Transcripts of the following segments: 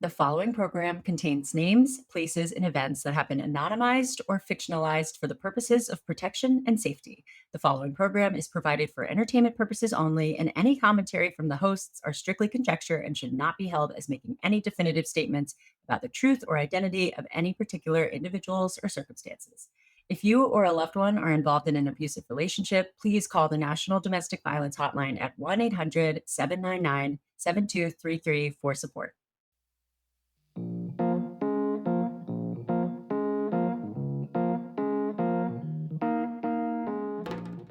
The following program contains names, places, and events that have been anonymized or fictionalized for the purposes of protection and safety. The following program is provided for entertainment purposes only, and any commentary from the hosts are strictly conjecture and should not be held as making any definitive statements about the truth or identity of any particular individuals or circumstances. If you or a loved one are involved in an abusive relationship, please call the National Domestic Violence Hotline at 1 800 799 7233 for support.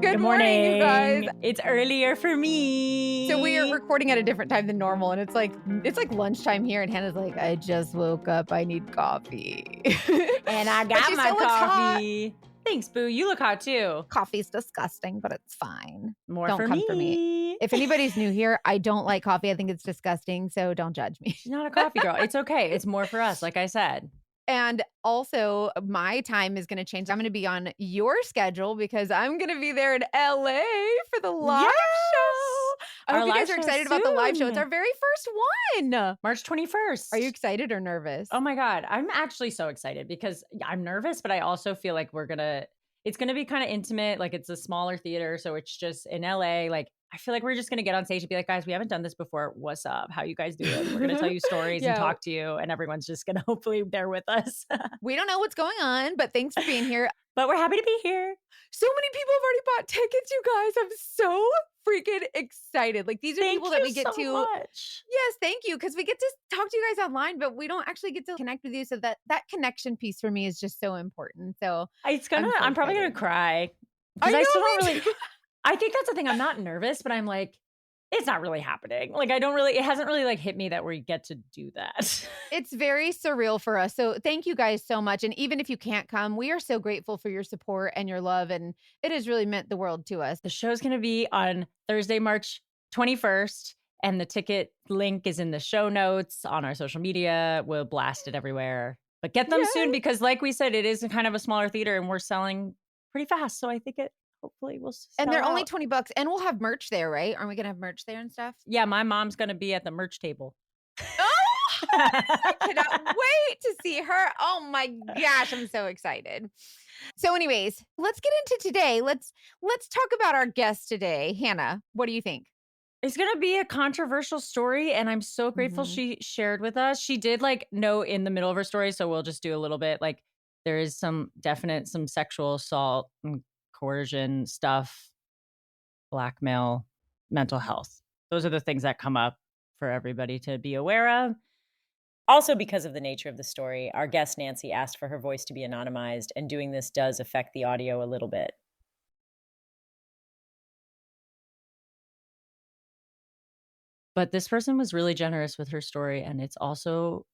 Good morning, you guys. It's earlier for me. So we are recording at a different time than normal, and it's like lunchtime here, and Hannah's like, I just woke up. I need coffee. And I But got she my still looks hot. coffee. Thanks, Boo. You look hot too. Coffee's disgusting, but it's fine. More Don't for come me. for me. If anybody's new here, I don't like coffee. I think it's disgusting, so don't judge me. She's not a coffee girl. It's okay. It's more for us, like I said. And also, my time is going to change. I'm going to be on your schedule because I'm going to be there in LA for the live show. I Our hope you live guys are show excited about the live show. soon. It's our very first one. March 21st. Are you excited or nervous? Oh my God. I'm actually so excited because I'm nervous, but I also feel like it's going to be kind of intimate. Like it's a smaller theater. So it's just in LA. Like I feel like we're just going to get on stage and be like, guys, we haven't done this before. What's up? How you guys doing? We're going to tell you stories and Yeah. talk to you. And everyone's just going to hopefully there with us. We don't know what's going on, but thanks for being here. But we're happy to be here. So many people have already bought tickets, you guys. I'm so freaking excited. Like these are Thank people that you we get so to. much. Yes, thank you. Because we get to talk to you guys online, but we don't actually get to connect with you. So that connection piece for me is just so important. So I'm probably going excited. to cry. I Because know, I still me don't really, too. I think that's the thing. I'm not nervous, but I'm like, it's not really happening. Like, it hasn't really like hit me that we get to do that. It's very surreal for us. So thank you guys so much. And even if you can't come, we are so grateful for your support and your love. And it has really meant the world to us. The show's going to be on Thursday, March 21st. And the ticket link is in the show notes on our social media. We'll blast it everywhere. But get them soon because like we said, it is kind of a smaller theater and we're selling pretty fast. So I think hopefully we'll sell And they're only out. $20 and we'll have merch there, right? Aren't we going to have merch there and stuff? Yeah, my mom's going to be at the merch table. Oh, I cannot wait to see her. Oh my gosh, I'm so excited. So anyways, let's get into today. Let's talk about our guest today. Hannah, what do you think? It's going to be a controversial story, and I'm so grateful she shared with us. She did know in the middle of her story, so we'll just do a little bit. Like there is some sexual assault and coercion stuff, blackmail, mental health. Those are the things that come up for everybody to be aware of. Also, because of the nature of the story, our guest Nancy asked for her voice to be anonymized, and doing this does affect the audio a little bit. But this person was really generous with her story, and it's also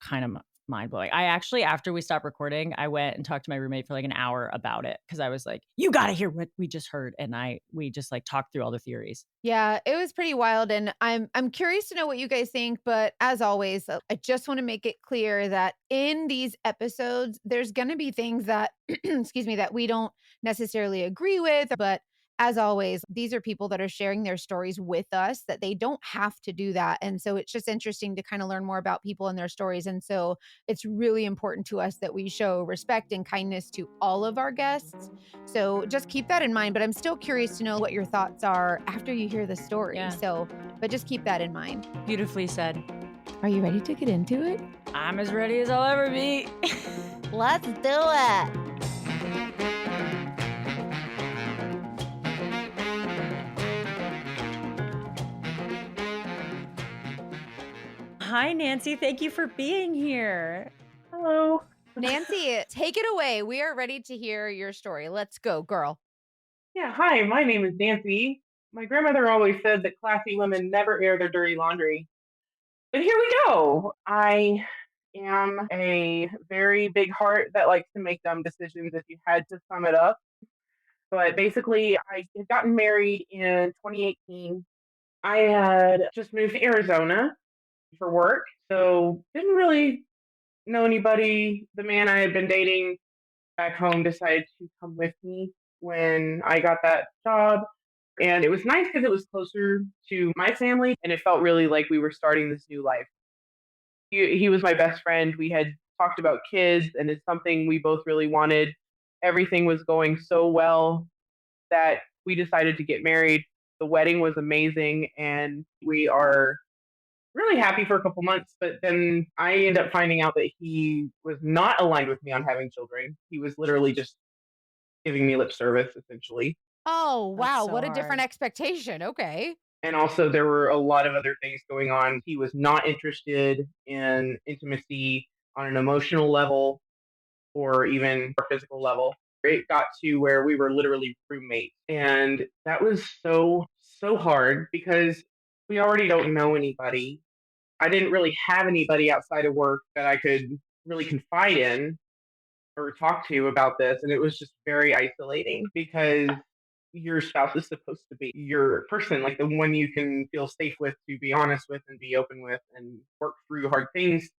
kind of mind-blowing. I actually, after we stopped recording, I went and talked to my roommate for like an hour about it because I was like, you got to hear what we just heard. And we just talked through all the theories. Yeah, it was pretty wild. And I'm curious to know what you guys think. But as always, I just want to make it clear that in these episodes, there's going to be things that, excuse me, that we don't necessarily agree with. But as always, these are people that are sharing their stories with us, that they don't have to do that. And so it's just interesting to kind of learn more about people and their stories. And so it's really important to us that we show respect and kindness to all of our guests. So just keep that in mind. But I'm still curious to know what your thoughts are after you hear the story. Yeah. So, but just keep that in mind. Beautifully said. Are you ready to get into it? I'm as ready as I'll ever be. Let's do it. Hi, Nancy. Thank you for being here. Hello. Nancy, take it away. We are ready to hear your story. Let's go, girl. Yeah, hi, my name is Nancy. My grandmother always said that classy women never air their dirty laundry. But here we go. I am a very big heart that likes to make dumb decisions if you had to sum it up. But basically, I had gotten married in 2018. I had just moved to Arizona for work, so didn't really know anybody. The man I had been dating back home decided to come with me when I got that job. And it was nice because it was closer to my family and it felt really like we were starting this new life. He was my best friend. We had talked about kids, and it's something we both really wanted. Everything was going so well that we decided to get married. The wedding was amazing, and we are really happy for a couple months. But then I ended up finding out that he was not aligned with me on having children. He was literally just giving me lip service, essentially. Oh, That's wow, so what a different hard. expectation. Okay. And also, there were a lot of other things going on. He was not interested in intimacy on an emotional level or even a physical level. It got to where we were literally roommates. And that was so hard because we already don't know anybody. I didn't really have anybody outside of work that I could really confide in or talk to about this. And it was just very isolating because your spouse is supposed to be your person, like the one you can feel safe with to be honest with and be open with and work through hard things,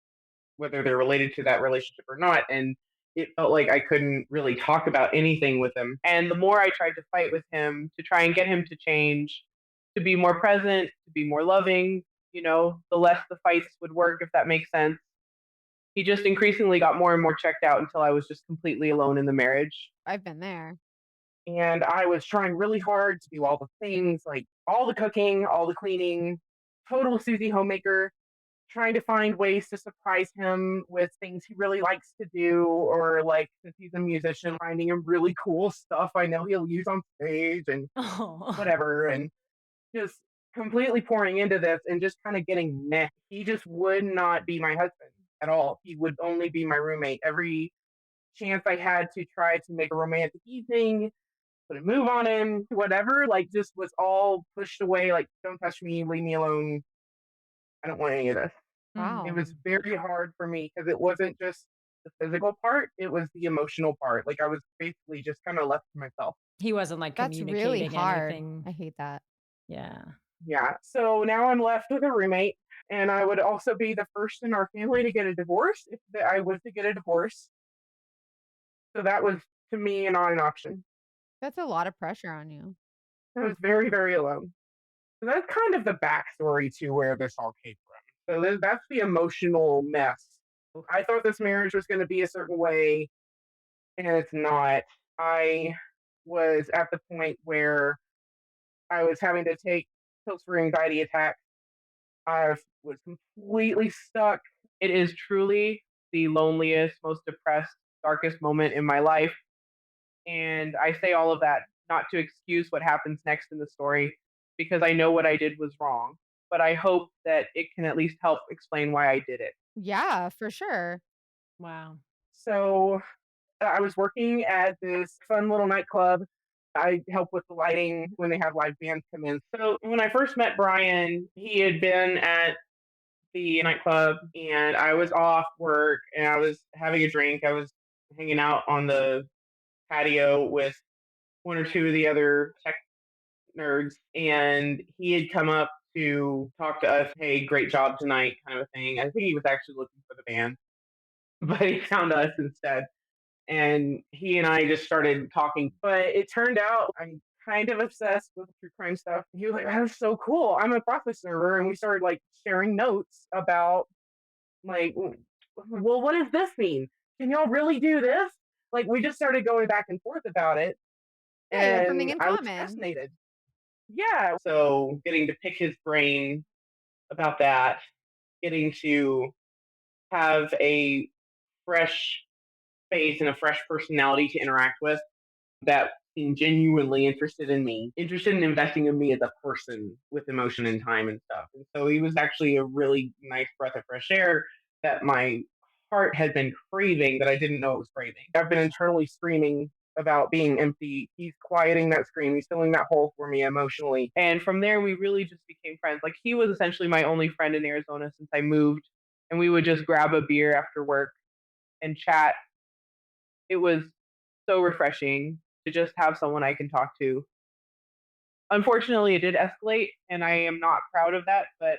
whether they're related to that relationship or not. And it felt like I couldn't really talk about anything with him. And the more I tried to fight with him to try and get him to change, to be more present, to be more loving, the less the fights would work, if that makes sense. He just increasingly got more and more checked out until I was just completely alone in the marriage. I've been there. And I was trying really hard to do all the things, like all the cooking, all the cleaning, total Susie homemaker, trying to find ways to surprise him with things he really likes to do, or like since he's a musician, finding him really cool stuff I know he'll use on stage and Oh. whatever, and just completely pouring into this and just kind of getting meh. He just would not be my husband at all. He would only be my roommate. Every chance I had to try to make a romantic evening, put a move on him, whatever, like just was all pushed away. Like, don't touch me, leave me alone. I don't want any of this. It Wow. was Mhm. very hard for me because it wasn't just the physical part, it was the emotional part. Like I was basically just kind of left to myself. He wasn't like That's really communicating hard. anything. I hate that. Yeah. Yeah. So now I'm left with a roommate, and I would also be the first in our family to get a divorce if I was to get a divorce. So that was to me not an option. That's a lot of pressure on you. I was very, very alone. So that's kind of the backstory to where this all came from. So that's the emotional mess. I thought this marriage was going to be a certain way, and it's not. I was at the point where I was having to take pills for anxiety attacks. I was completely stuck. It is truly the loneliest, most depressed, darkest moment in my life. And I say all of that not to excuse what happens next in the story, because I know what I did was wrong. But I hope that it can at least help explain why I did it. Yeah, for sure. Wow. So I was working at this fun little nightclub. I help with the lighting when they have live bands come in. So when I first met Brian, he had been at the nightclub and I was off work and I was having a drink. I was hanging out on the patio with one or two of the other tech nerds, and he had come up to talk to us. Hey, great job tonight, kind of a thing. I think he was actually looking for the band, but he found us instead. And he and I just started talking. But it turned out I'm kind of obsessed with true crime stuff. He was like, "That was so cool. I'm a process server," and we started like sharing notes about like, well, what does this mean? Can y'all really do this? Like, we just started going back and forth about it, Yeah, you have something and in I was common. fascinated. Yeah, so getting to pick his brain about that, getting to have a fresh face and a fresh personality to interact with that seemed genuinely interested in me, interested in investing in me as a person with emotion and time and stuff. And so he was actually a really nice breath of fresh air that my heart had been craving that I didn't know it was craving. I've been internally screaming about being empty. He's quieting that scream. He's filling that hole for me emotionally. And from there, we really just became friends. Like, he was essentially my only friend in Arizona since I moved. And we would just grab a beer after work and chat. It was so refreshing to just have someone I can talk to. Unfortunately, it did escalate, and I am not proud of that, but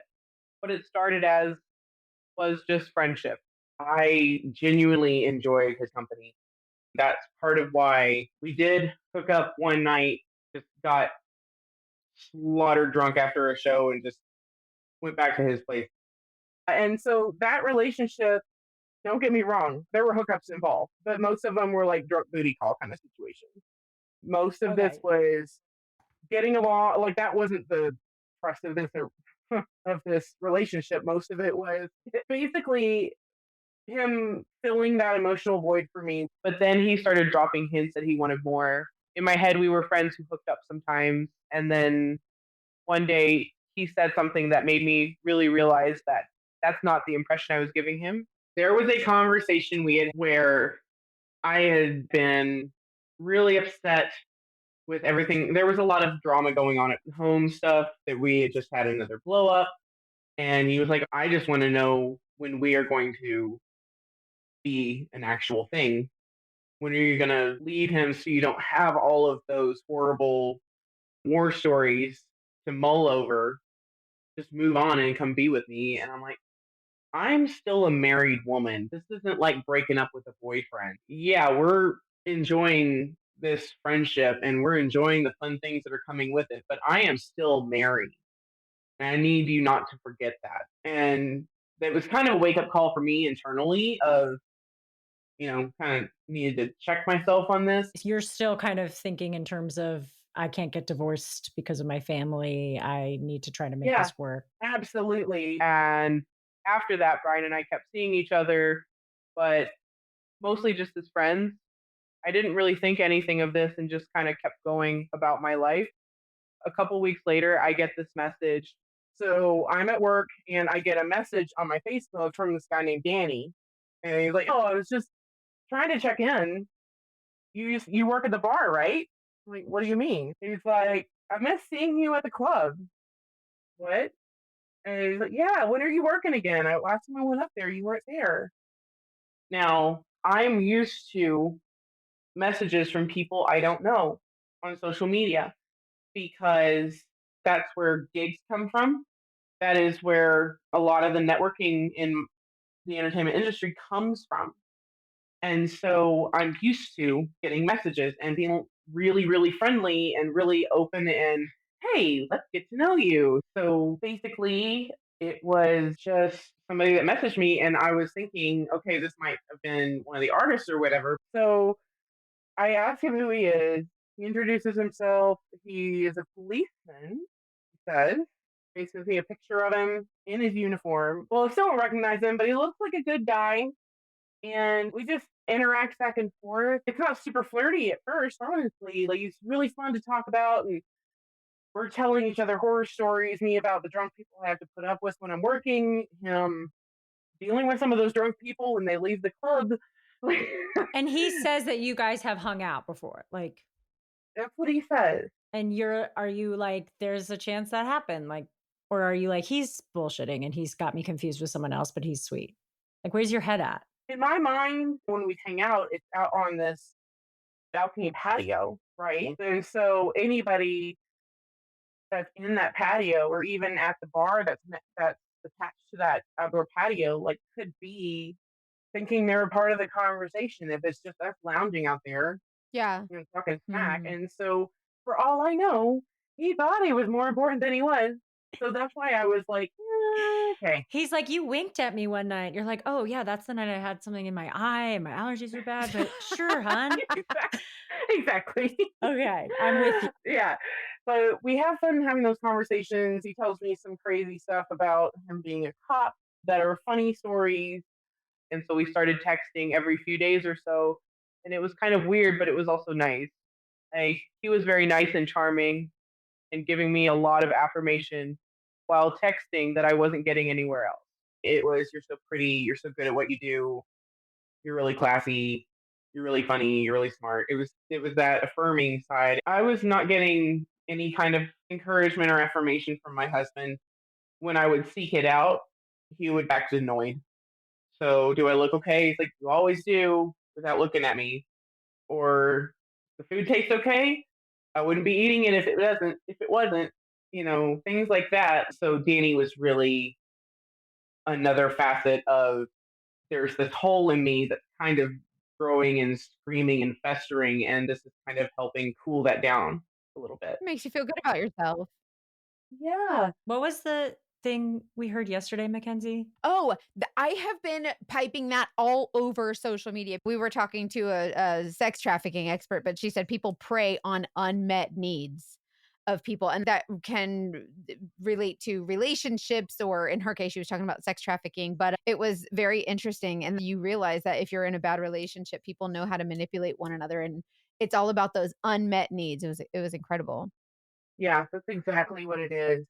what it started as was just friendship. I genuinely enjoyed his company. That's part of why we did hook up one night, just got slaughtered drunk after a show and just went back to his place. And so that relationship, don't get me wrong, there were hookups involved, but most of them were like drunk booty call kind of situations. Most of this Okay. was getting along. Like that wasn't the thrust of this of this relationship. Most of it was basically him filling that emotional void for me. But then he started dropping hints that he wanted more. In my head, we were friends who hooked up sometimes, and then one day he said something that made me really realize that that's not the impression I was giving him. There was a conversation we had where I had been really upset with everything. There was a lot of drama going on at home stuff that we had just had another blow up. And he was like, I just want to know when we are going to be an actual thing. When are you going to leave him so you don't have all of those horrible war stories to mull over? Just move on and come be with me. And I'm like, I'm still a married woman. This isn't like breaking up with a boyfriend. Yeah, we're enjoying this friendship and we're enjoying the fun things that are coming with it, but I am still married. And I need you not to forget that. And that was kind of a wake up call for me internally of, kind of needed to check myself on this. You're still kind of thinking in terms of, I can't get divorced because of my family. I need to try to make Yeah, this work. absolutely. And after that, Brian and I kept seeing each other, but mostly just as friends. I didn't really think anything of this and just kind of kept going about my life. A couple weeks later, I get this message. So I'm at work and I get a message on my Facebook from this guy named Danny. And he's like, "Oh, I was just trying to check in. You work at the bar, right?" I'm like, "What do you mean?" He's like, "I miss seeing you at the club." What? And he's like, "Yeah, when are you working again? Last time I went up there, you weren't there." Now, I'm used to messages from people I don't know on social media because that's where gigs come from. That is where a lot of the networking in the entertainment industry comes from. And so I'm used to getting messages and being really, really friendly and really open and, hey, let's get to know you. So basically, it was just somebody that messaged me, and I was thinking, okay, this might have been one of the artists or whatever. So I asked him who he is. He introduces himself. He is a policeman, he says. Basically, a picture of him in his uniform. Well, I still don't recognize him, but he looks like a good guy. And we just interact back and forth. It's not super flirty at first, honestly. Like, he's really fun to talk about. And we're telling each other horror stories, me about the drunk people I have to put up with when I'm working, him dealing with some of those drunk people when they leave the club. And he says that you guys have hung out before. Like, That's what he says. and are you like, there's a chance that happened? Like, or are you like, he's bullshitting and he's got me confused with someone else, but he's sweet? Like, where's your head at? In my mind, when we hang out, it's out on this balcony patio, right? And so anybody that's in that patio or even at the bar that's attached to that outdoor patio, like, could be thinking they're a part of the conversation if it's just us lounging out there, Yeah. talking smack. Mhm. And so, for all I know, he thought he was more important than he was. So that's why I was like, okay. He's like, you winked at me one night. You're like, oh yeah, that's the night I had something in my eye and my allergies were bad, but sure, hun. Exactly. Okay, I'm with you. Yeah. But we have fun having those conversations. He tells me some crazy stuff about him being a cop that are funny stories. And so we started texting every few days or so. And it was kind of weird, but it was also nice. He was very nice and charming and giving me a lot of affirmation while texting that I wasn't getting anywhere else. It was, "You're so pretty. You're so good at what you do. You're really classy. You're really funny. You're really smart." It was that affirming side. I was not getting any kind of encouragement or affirmation from my husband. When I would seek it out, he would act annoyed. So, "Do I look okay?" He's like, "You always do," without looking at me. Or, "The food tastes okay?" "I wouldn't be eating it if it wasn't," things like that. So Danny was really another facet of, there's this hole in me that's kind of growing and screaming and festering, and this is kind of helping cool that down a little bit. Makes you feel good about yourself. Yeah. What was the thing we heard yesterday, Mackenzie? Oh, I have been piping that all over social media. We were talking to a sex trafficking expert, but she said people prey on unmet needs of people, and that can relate to relationships, or in her case, she was talking about sex trafficking. But it was very interesting. And you realize that if you're in a bad relationship, people know how to manipulate one another. And it's all about those unmet needs. It was incredible. Yeah, that's exactly what it is.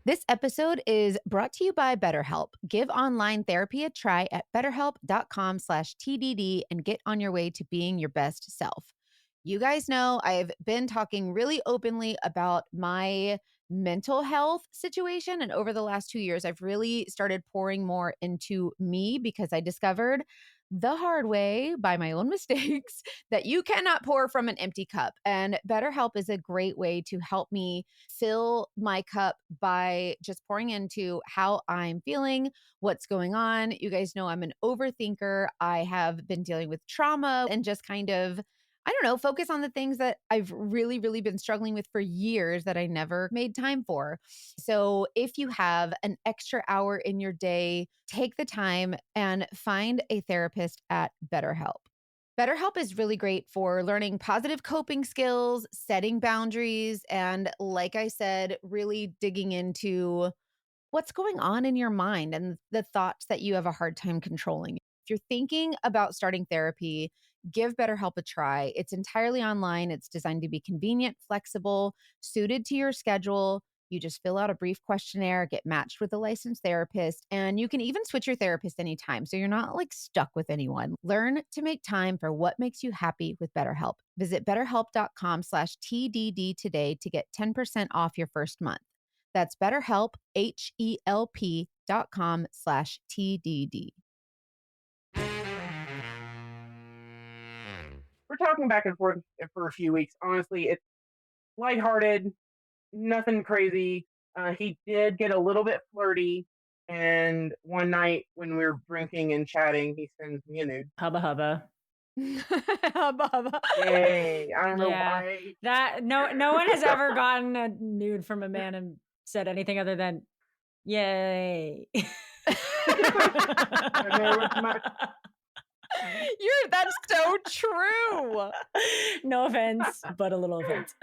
This episode is brought to you by BetterHelp. Give online therapy a try at betterhelp.com/TDD and get on your way to being your best self. You guys know I've been talking really openly about my mental health situation. And over the last 2 years, I've really started pouring more into me because I discovered the hard way by my own mistakes that you cannot pour from an empty cup. And BetterHelp is a great way to help me fill my cup by just pouring into how I'm feeling, what's going on. You guys know I'm an overthinker. I have been dealing with trauma and just kind of, I don't know, focus on the things that I've really, really been struggling with for years that I never made time for. So if you have an extra hour in your day, take the time and find a therapist at BetterHelp. BetterHelp is really great for learning positive coping skills, setting boundaries, and like I said, really digging into what's going on in your mind and the thoughts that you have a hard time controlling. If you're thinking about starting therapy, give BetterHelp a try. It's entirely online. It's designed to be convenient, flexible, suited to your schedule. You just fill out a brief questionnaire, get matched with a licensed therapist, and you can even switch your therapist anytime. So you're not like stuck with anyone. Learn to make time for what makes you happy with BetterHelp. Visit betterhelp.com/TDD today to get 10% off your first month. That's BetterHelp, HELP.com/TDD. We're talking back and forth for a few weeks. Honestly, it's lighthearted, nothing crazy. He did get a little bit flirty, and one night when we were drinking and chatting, he sends me a nude. Hubba hubba. Hubba, hubba. Yay! I don't know Yeah. why. That no one has ever gotten a nude from a man and said anything other than yay. That's so true. No offense, but a little offense.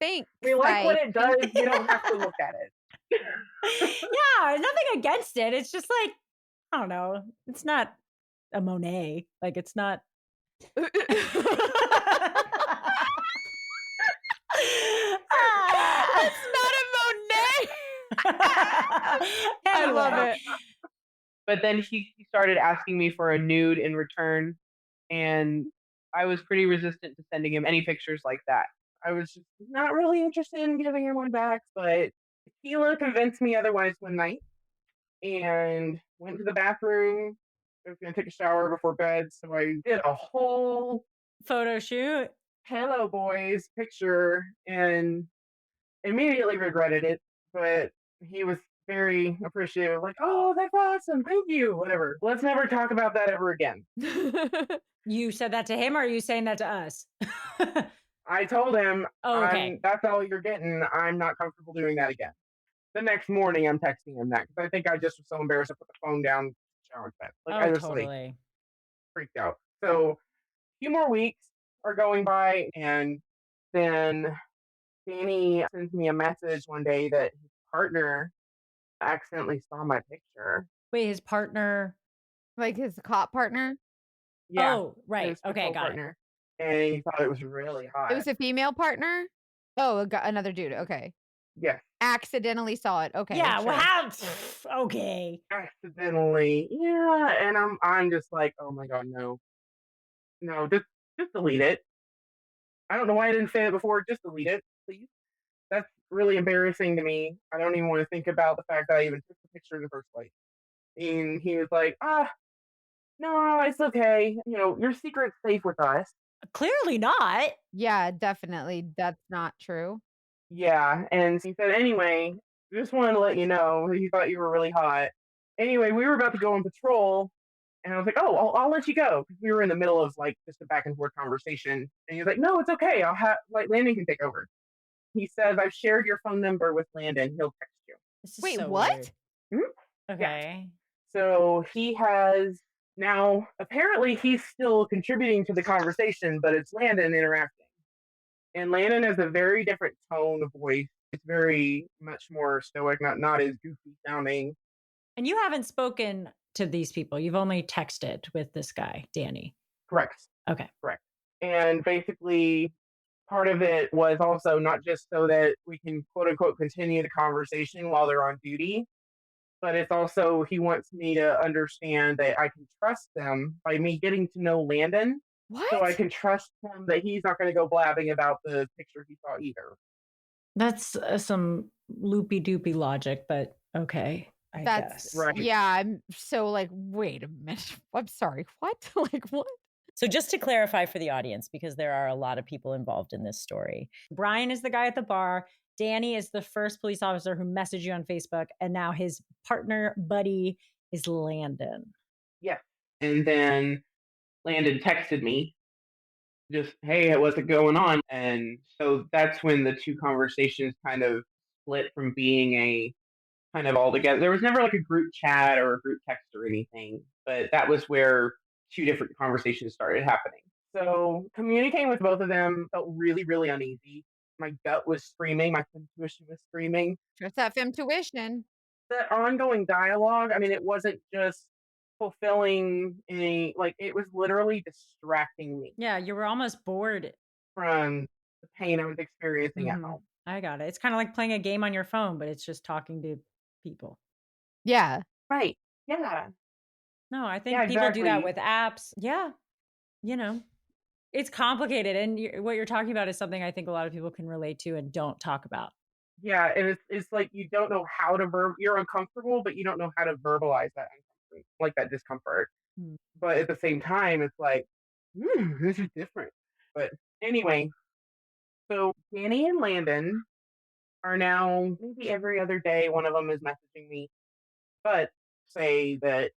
Thanks. We like what it does. Thank- You don't have to look at it. Yeah, nothing against it. It's just like, I don't know. It's not a Monet. Like it's not. It's not a Monet. I love it. But then he started asking me for a nude in return, and I was pretty resistant to sending him any pictures like that. I was just not really interested in giving him one back, but Keela convinced me otherwise one night and went to the bathroom. I was going to take a shower before bed, so I did a whole Photo shoot. Hello Boys picture and immediately regretted it, but he was very appreciative, like, oh, that's awesome, thank you, whatever. Let's never talk about that ever again. You said that to him, or are you saying that to us? I told him, Oh, okay. that's all you're getting. I'm not comfortable doing that again. The next morning, I'm texting him that because I think I just was so embarrassed to put the phone down, shower bed. Like, I just Totally. freaked out. So, a few more weeks are going by, and then Danny sends me a message one day that his partner accidentally saw my picture. Wait, his partner. Like his cop partner? Yeah. Oh, right. his Okay, patrol got it. partner. And he thought it was really hot. It was a female partner? Oh, another dude. Okay. Yes. Accidentally saw it. Okay. Yeah. sure. Wow. Okay. Accidentally. Yeah. And I'm just like, oh my God, no. No, just delete it. I don't know why I didn't say it before. Just delete it, please. That's really embarrassing to me. I don't even want to think about the fact that I even took the picture in the first place. And he was like, no, it's okay. Your secret's safe with us. Clearly not. Yeah, definitely. That's not true. Yeah. And he said, anyway, just wanted to let you know he thought you were really hot. Anyway, we were about to go on patrol. And I was like, oh, I'll let you go. Because we were in the middle of like just a back and forth conversation. And he was like, no, it's okay. Landon can take over. He says, I've shared your phone number with Landon. He'll text you. This is Wait, so what? weird. Yeah. Okay. So he has now, apparently, he's still contributing to the conversation, but it's Landon interacting. And Landon has a very different tone of voice. It's very much more stoic, not as goofy sounding. And you haven't spoken to these people. You've only texted with this guy, Danny. Correct. Okay. Correct. And basically, part of it was also not just so that we can quote unquote continue the conversation while they're on duty, but it's also he wants me to understand that I can trust them by me getting to know Landon. What? So I can trust him that he's not going to go blabbing about the picture he saw either. That's some loopy doopy logic, but okay. I That's guess. Right. Yeah, I'm so like, wait a minute. I'm sorry. What? Like what? So just to clarify for the audience, because there are a lot of people involved in this story. Brian is the guy at the bar. Danny is the first police officer who messaged you on Facebook. And now his partner buddy is Landon. Yeah. And then Landon texted me just, hey, what's going on? And so that's when the two conversations kind of split from being a kind of all together. There was never like a group chat or a group text or anything, but that was where two different conversations started happening. So communicating with both of them felt really, really uneasy. My gut was screaming. My intuition was screaming. Just that tuition. The ongoing dialogue, I mean, it wasn't just fulfilling any, like, it was literally distracting me Yeah, you were almost bored. from the pain I was experiencing at Mhm. home. I got it. It's kind of like playing a game on your phone, but it's just talking to people. Yeah. Right. Yeah. No, I think Yeah, people do that exactly. with apps. Yeah. You know, it's complicated. And what you're talking about is something I think a lot of people can relate to and don't talk about. Yeah, and it's like you don't know how to you're uncomfortable, but you don't know how to verbalize that like that discomfort. Mm. But at the same time, it's like, this is different. But anyway, so Danny and Landon are now maybe every other day. One of them is messaging me, but say that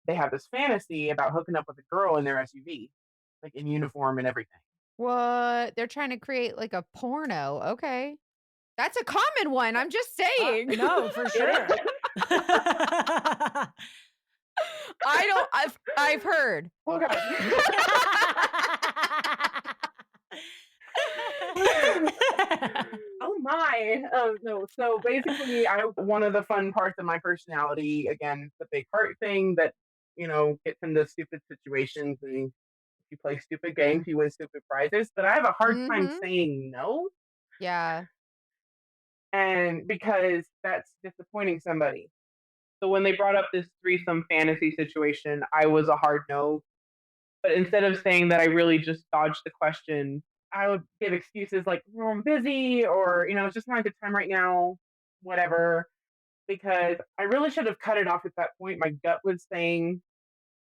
they have this fantasy about hooking up with a girl in their SUV, like in uniform and everything. What? They're trying to create like a porno. Okay. That's a common one. I'm just saying. No, for sure. I've heard. Oh God. Oh my. No. So basically, one of the fun parts of my personality, again, the big heart thing that gets into stupid situations, and if you play stupid games, you win stupid prizes. But I have a hard time Mhm. saying no, Yeah. and because that's disappointing somebody. So when they brought up this threesome fantasy situation, I was a hard no. But instead of saying that I really just dodged the question, I would give excuses like, "Oh, I'm busy," or, it's just not a good time right now, whatever. Because I really should have cut it off at that point. My gut was saying,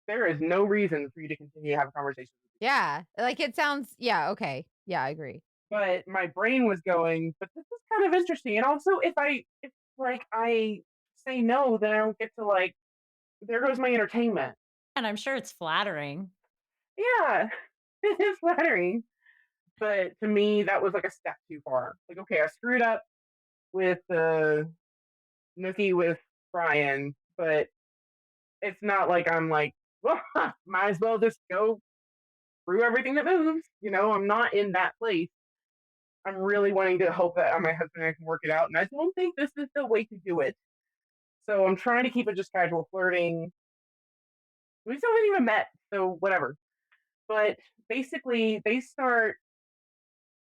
there is no reason for you to continue to have a conversation with me. Yeah. Like it sounds, yeah, okay. Yeah, I agree. But my brain was going, but this is kind of interesting. And also, if like I say no, then I don't get to like, there goes my entertainment. And I'm sure it's flattering. Yeah, it is flattering. But to me, that was like a step too far. Like, okay, I screwed up with the nookie with Brian, but it's not like I'm like, well, might as well just go through everything that moves. I'm not in that place. I'm really wanting to hope that my husband and I can work it out, and I don't think this is the way to do it. So I'm trying to keep it just casual flirting. We still haven't even met, so whatever. But basically, they start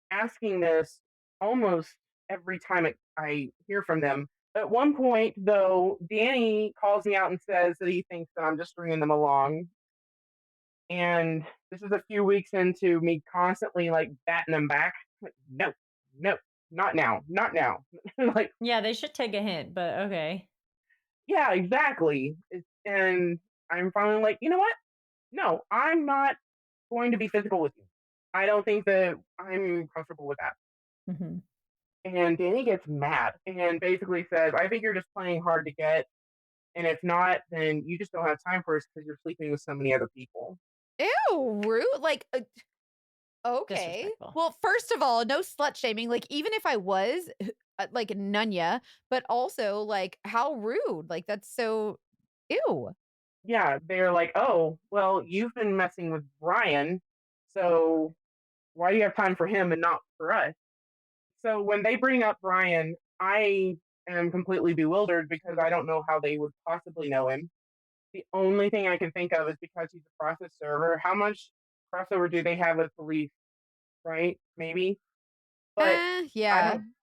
asking this almost every time I hear from them. At one point, though, Danny calls me out and says that he thinks that I'm just stringing them along. And this is a few weeks into me constantly like batting them back. Like, no, no, not now, not now. Like, Yeah, they should take a hint, but okay. yeah, exactly. And I'm finally like, you know what? No, I'm not going to be physical with you. I don't think that I'm comfortable with that. Mhm. And Danny gets mad and basically says, I think you're just playing hard to get. And if not, then you just don't have time for us because you're sleeping with so many other people. Ew, rude. Like Okay. Disrespectful. Well, first of all, no slut shaming. Like, even if I was like Nunya, but also like how rude. Like, that's so ew. Yeah, they're like, oh, well, you've been messing with Brian, so why do you have time for him and not for us? So when they bring up Brian, I am completely bewildered because I don't know how they would possibly know him. The only thing I can think of is because he's a process server. How much crossover do they have with police, right? Maybe. But I Yeah. don't.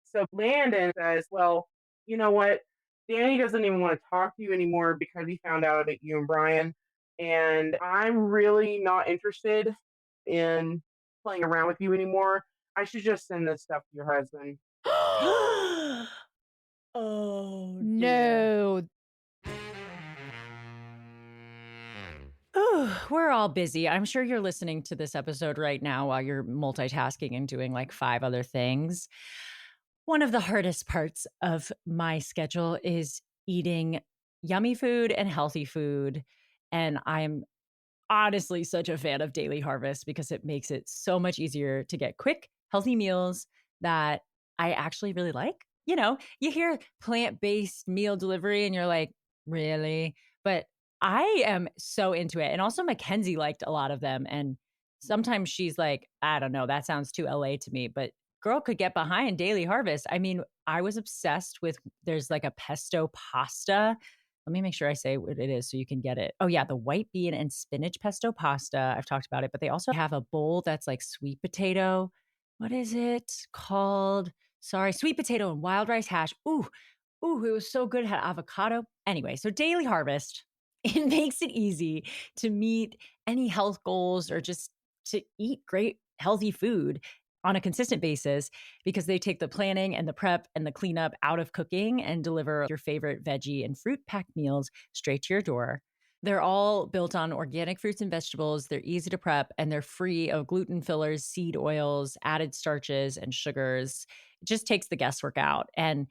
So Landon says, well, you know what? Danny doesn't even want to talk to you anymore because he found out about you and Brian. And I'm really not interested in playing around with you anymore. I should just send this stuff to your husband. Oh, dear. No. Oh, we're all busy. I'm sure you're listening to this episode right now while you're multitasking and doing like 5 other things. One of the hardest parts of my schedule is eating yummy food and healthy food. And I'm honestly such a fan of Daily Harvest because it makes it so much easier to get quick, healthy meals that I actually really like. You know, you hear plant-based meal delivery and you're like, really? But I am so into it. And also Mackenzie liked a lot of them. And sometimes she's like, I don't know, that sounds too LA to me, but girl could get behind Daily Harvest. I mean, I was obsessed with there's like a pesto pasta. Let me make sure I say what it is so you can get it. Oh, yeah, the white bean and spinach pesto pasta. I've talked about it, but they also have a bowl that's like sweet potato. What is it called? Sorry, sweet potato and wild rice hash. Ooh, it was so good. It had avocado. Anyway, so Daily Harvest, it makes it easy to meet any health goals or just to eat great, healthy food on a consistent basis because they take the planning and the prep and the cleanup out of cooking and deliver your favorite veggie and fruit packed meals straight to your door. They're all built on organic fruits and vegetables. They're easy to prep and they're free of gluten fillers, seed oils, added starches, and sugars. It just takes the guesswork out and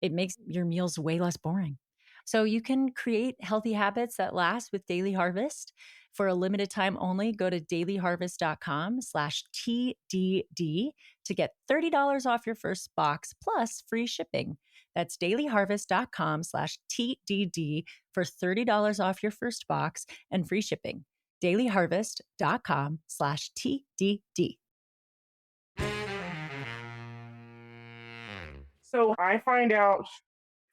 it makes your meals way less boring. So you can create healthy habits that last with Daily Harvest. For a limited time only, go to dailyharvest.com/TDD to get $30 off your first box plus free shipping. That's dailyharvest.com/TDD for $30 off your first box and free shipping. dailyharvest.com/TDD. So I find out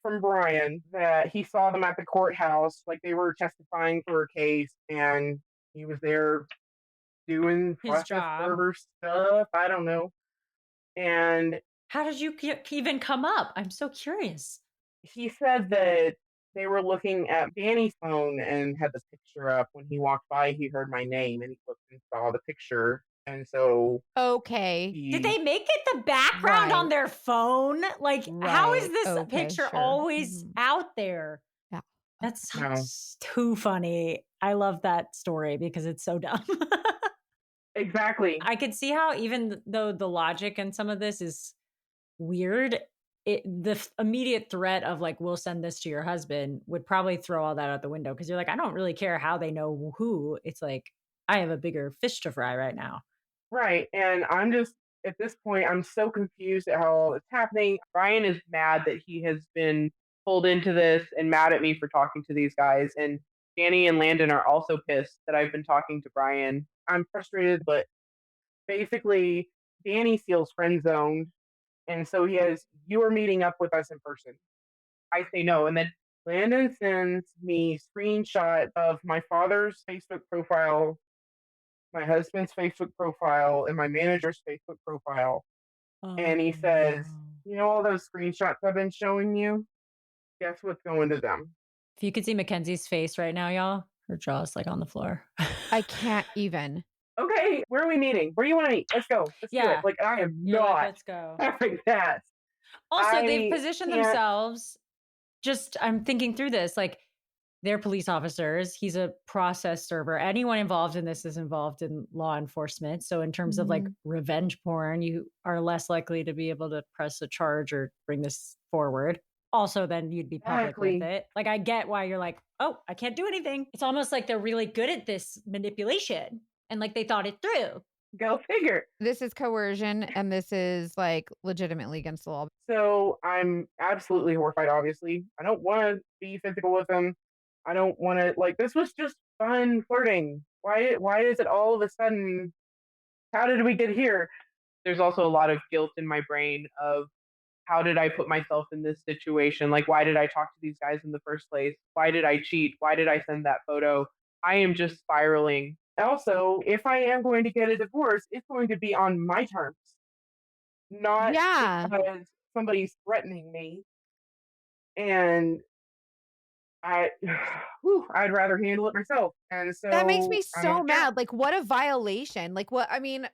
from Brian that he saw them at the courthouse, like they were testifying for a case, and he was there doing His process job. server stuff. I don't know. And How did you even come up? I'm so curious. he said that they were looking at Danny's phone and had this picture up. When he walked by, he heard my name and he looked and saw the picture. And so Okay. Did he, they make it the background on Right. their phone? Like, how is Right. this Okay, picture sure. always Mhm. out there? Yeah. That's no, too funny. I love that story because it's so dumb. exactly. I could see how, even though the logic in some of this is weird, the immediate threat of like, we'll send this to your husband would probably throw all that out the window because you're like, I don't really care how they know who. It's like, I have a bigger fish to fry right now. Right. And I'm just, at this point, I'm so confused at how all it's happening. Brian is mad that he has been pulled into this and mad at me for talking to these guys. And Danny and Landon are also pissed that I've been talking to Brian. I'm frustrated, but basically, Danny feels friend zoned. And so he has, you are meeting up with us in person. I say no. And then Landon sends me screenshot of my father's Facebook profile, my husband's Facebook profile, and my manager's Facebook profile. Oh, And he says, you know, all those screenshots I've been showing you? Guess what's going to them? if you could see Mackenzie's face right now, y'all, her jaw's like on the floor. I can't even. Okay, where are we meeting? Where do you want to meet? Let's go. Let's do it. Yeah. Like, I am You're like, not let's go. having that. Also, they've I positioned can't. themselves. Just, I'm thinking through this, like, they're police officers. He's a process server. Anyone involved in this is involved in law enforcement. So, in terms of like revenge porn, you are less likely to be able to press a charge or bring this forward. Also, then you'd be public with Exactly. it. Like, I get why you're like, oh, I can't do anything. It's almost like they're really good at this manipulation and like they thought it through. Go figure. This is coercion, and this is like legitimately against the law. So I'm absolutely horrified, obviously. I don't want to be physical with him. I don't want to, like, this was just fun flirting. Why is it all of a sudden, how did we get here? There's also a lot of guilt in my brain of how did I put myself in this situation? Like, why did I talk to these guys in the first place? Why did I cheat? Why did I send that photo? I am just spiraling. Also, if I am going to get a divorce, it's going to be on my terms, not Yeah. because somebody's threatening me. And I, I'd rather handle it myself. And That makes so me I'm like, so yeah. mad. Like, what a violation. Like, what? I mean,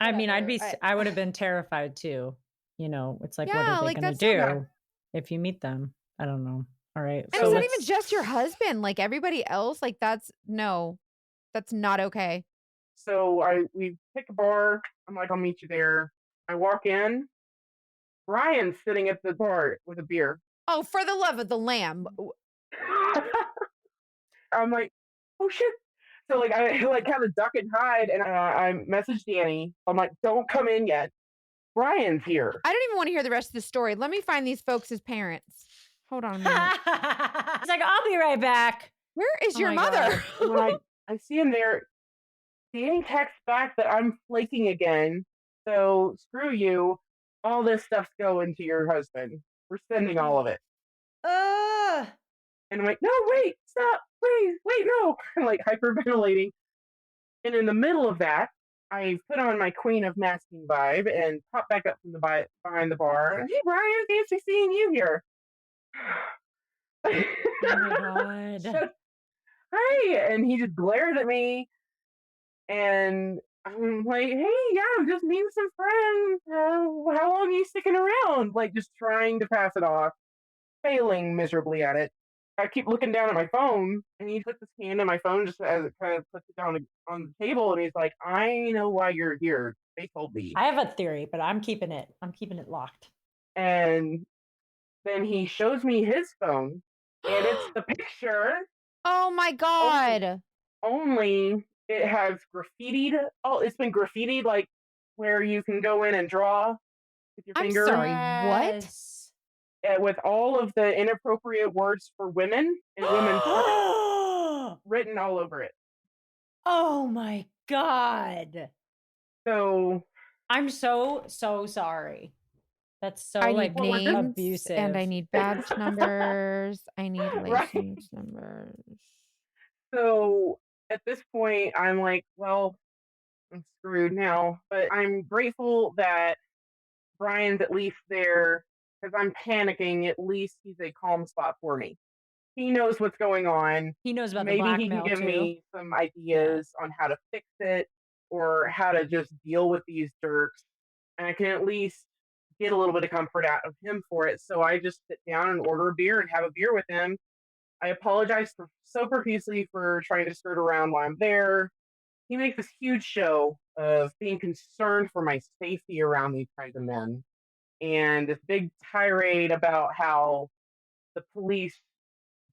I mean, whatever. I would have been terrified too. It's like, what are Yeah, they like, going to that's so bad. do if you meet them? I don't know. All right. And So it's not let's, even just your husband. Like, everybody else, like, that's not okay. So we pick a bar. I'm like, I'll meet you there. I walk in. Brian's sitting at the bar with a beer. Oh, for the love of the lamb. I'm like, oh shit. So like I like kind of duck and hide, and I message Danny. I'm like, don't come in yet. Brian's here. I don't even want to hear the rest of the story. Let me find these folks' parents. Hold on a minute. it's like, I'll be right back. Where is Oh your my mother? And when I see him there, Danny texts back that I'm flaking again. So screw you. All this stuff's going to your husband. We're sending all of it. And I'm like, no, wait, stop, please, wait, no. I'm like hyperventilating. And in the middle of that, I put on my Queen of Masking vibe and pop back up from the behind the bar. Hey, Brian, fancy seeing you here. Oh my God. So, hi. And he just glared at me. And I'm like, hey, yeah, I'm just meeting some friends. How long are you sticking around? Like, just trying to pass it off, failing miserably at it. I keep looking down at my phone, and he puts his hand on my phone just as it kind of puts it down on the table, and he's like, I know why you're here. They told me. I have a theory, but I'm keeping it locked. And then he shows me his phone, and it's the picture. Oh my God. Only it has graffitied. Oh, it's been graffitied, like where you can go in and draw with your I'm finger. sorry, what? With all of the inappropriate words for women and women's written all over it. Oh my God. So I'm so sorry. That's so I like need names abusive. and I need badge numbers. I need Right. license numbers. So at this point, I'm like, well, I'm screwed now. But I'm grateful that Brian's at least there because I'm panicking. At least he's a calm spot for me. He knows what's going on. He knows about the Maybe he can blackmail give too. me some ideas on how to fix it or how to just deal with these jerks. And I can at least get a little bit of comfort out of him for it. So I just sit down and order a beer and have a beer with him. I apologize so profusely for trying to skirt around while I'm there. He makes this huge show of being concerned for my safety around these kinds of men and this big tirade about how the police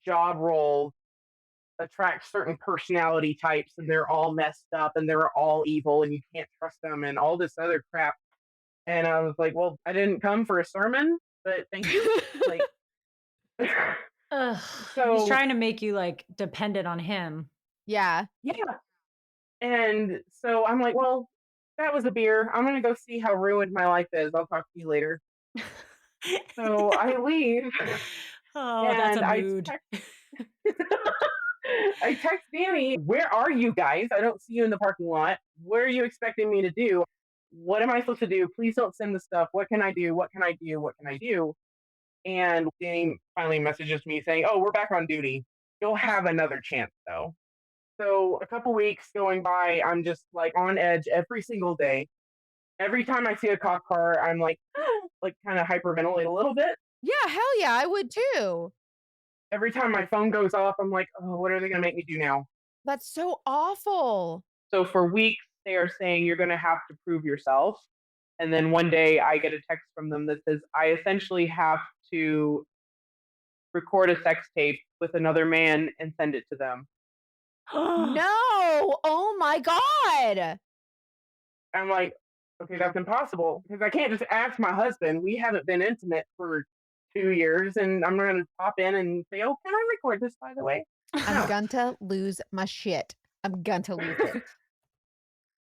job role attracts certain personality types and they're all messed up and they're all evil and you can't trust them and all this other crap. And I was like, well, I didn't come for a sermon, but thank you. Like, Ugh, so he's trying to make you like dependent on him. Yeah. yeah. And so I'm like, well, that was a beer. I'm gonna go see how ruined my life is. I'll talk to you later. So I leave. Oh, and that's a mood. I text Danny, where are you guys? I don't see you in the parking lot. What are you expecting me to do? What am I supposed to do? Please don't send the stuff. What can I do? What can I do? What can I do? And Danny finally messages me saying, oh, we're back on duty. You'll have another chance though. So a couple weeks going by, I'm just like on edge every single day. Every time I see a cop car, I'm like kind of hyperventilate a little bit. Yeah, hell yeah, I would too. Every time my phone goes off, I'm like, oh, what are they going to make me do now? That's so awful. So for weeks, they are saying you're going to have to prove yourself. And then one day I get a text from them that says, I essentially have to record a sex tape with another man and send it to them. No. Oh my God. I'm like, okay, that's impossible because I can't just ask my husband. We haven't been intimate for 2 years, and I'm going to pop in and say, "Oh, can I record this, by the way?" I'm No. going to lose my shit. I'm going to lose it.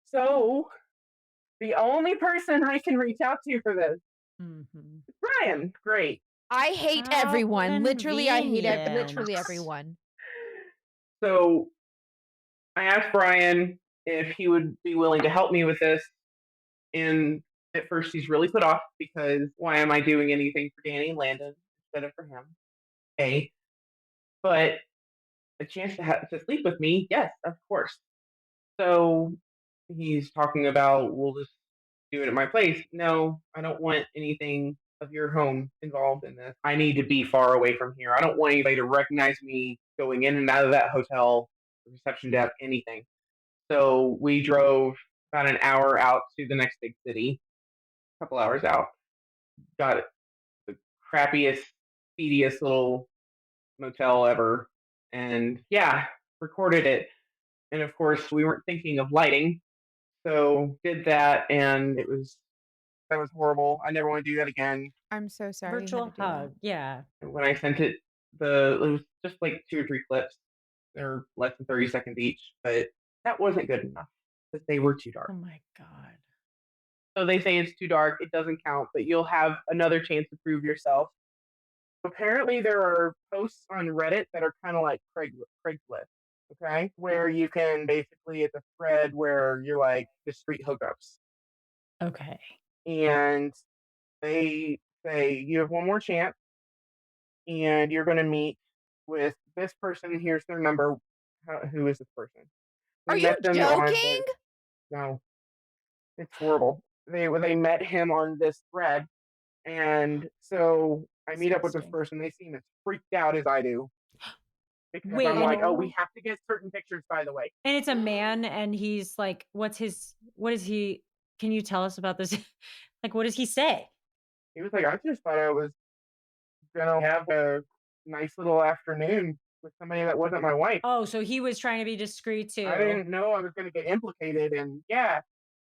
So the only person I can reach out to for this Mhm. is Brian. Great. I hate How everyone. Literally, I hate convenient. literally everyone. So I asked Brian if he would be willing to help me with this. And at first, he's really put off because why am I doing anything for Danny and Landon instead of for him? A. But a chance to sleep with me, yes, of course. So he's talking about we'll just do it at my place. No, I don't want anything of your home involved in this. I need to be far away from here. I don't want anybody to recognize me going in and out of that hotel, reception desk, anything. So we drove about an hour out to the next big city, a couple hours out. Got the crappiest, seediest little motel ever. And yeah, recorded it. And of course, we weren't thinking of lighting. So did that, and that was horrible. I never want to do that again. I'm so sorry. you had Virtual to do that. hug. Yeah. When I sent it, it was just like 2 or 3 clips. They're less than 30 seconds each, but that wasn't good enough because they were too Oh dark. my God. So they say it's too dark. It doesn't count, but you'll have another chance to prove yourself. Apparently, there are posts on Reddit that are kind of like Craigslist, okay? Where you can basically, it's a thread where you're like discreet hookups. Okay. And they say you have one more chance and you're going to meet with this person. Here's their number. Who is this person? Are We you met them on joking? no, it's horrible. They met him on this thread, and so I meet up with this Disgusting. person. They seem as freaked out as I do because Wait, I'm and like, oh, we have to get certain pictures, by the way. it's a man, and he's like, what is he? Can you tell us about this? Like, what does he say? He was like, I just thought I was gonna have a nice little afternoon with somebody that wasn't my wife. Oh, so he was trying to be discreet I too. didn't know I was gonna get implicated, and yeah.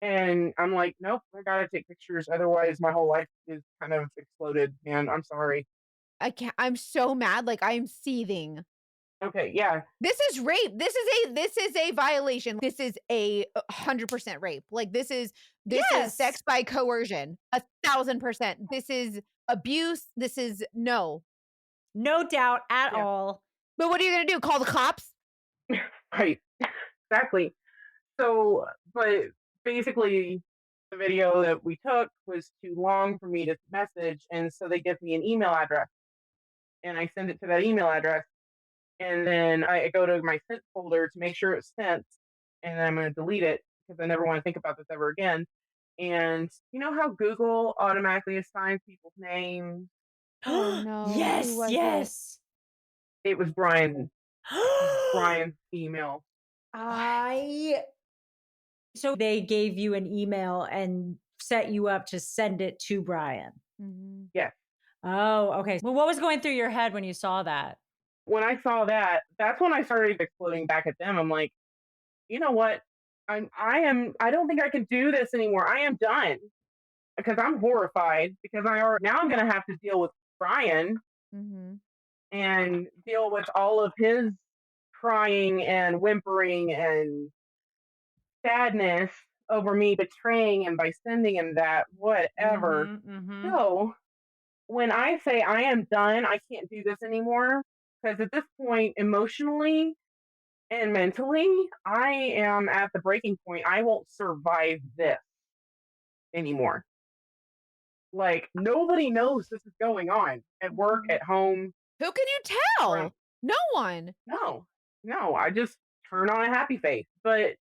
And I'm like, nope, I gotta take pictures, otherwise my whole life is kind of exploded, man. I'm sorry. I can't. I'm so mad. Like I'm seething. Okay, yeah. This is rape. This is a violation. This is a 100% rape. Like this is Yes. sex by coercion. 1,000%. This is abuse. This is no. No doubt at Yeah. all. But what are you gonna do? Call the cops? Right. Exactly. So, but basically, the video that we took was too long for me to message, and so they give me an email address, and I send it to that email address, and then I go to my sent folder to make sure it's sent, and then I'm going to delete it because I never want to think about this ever again. And you know how Google automatically assigns people's names? Oh no. Who Yes, was yes. It was Brian's email. So they gave you an email and set you up to send it to Brian. Mhm. Yes. Oh, okay. Well, what was going through your head when you saw that? When I saw that, that's when I started exploding back at them. I'm like, you know what? I don't think I can do this anymore. I am done because I'm horrified because now I'm going to have to deal with Brian Mhm. and deal with all of his crying and whimpering and sadness over me betraying him by sending him that whatever. Mm-hmm. So when I say I am done, I can't do this anymore because at this point, emotionally and mentally, I am at the breaking point. I won't survive this anymore. Like nobody knows this is going on at work, Mhm. at home. Who can you Around. tell? No one. No, no. I just turn on a happy face. But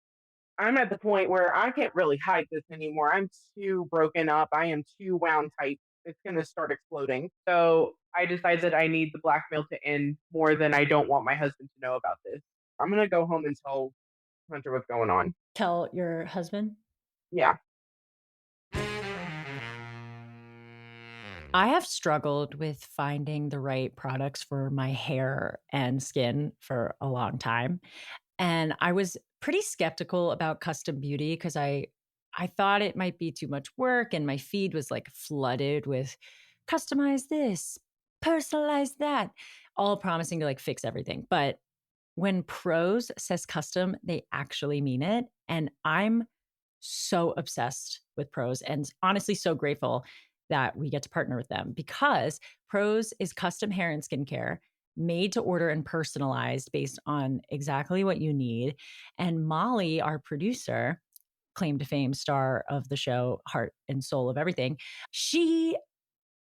I'm at the point where I can't really hide this anymore. I'm too broken up. I am too wound tight. It's going to start exploding. So I decided that I need the blackmail to end more than I don't want my husband to know about this. I'm going to go home and tell Hunter what's going on. Tell your husband? Yeah. I have struggled with finding the right products for my hair and skin for a long time. And I was pretty skeptical about custom beauty because I I thought it might be too much work, and my feed was like flooded with customize this, personalize that, all promising to like fix everything. But when Prose says custom, they actually mean it. And I'm so obsessed with Prose and honestly so grateful that we get to partner with them because Prose is custom hair and skincare made to order and personalized based on exactly what you need. And Molly, our producer, claim to fame star of the show, heart and soul of everything, she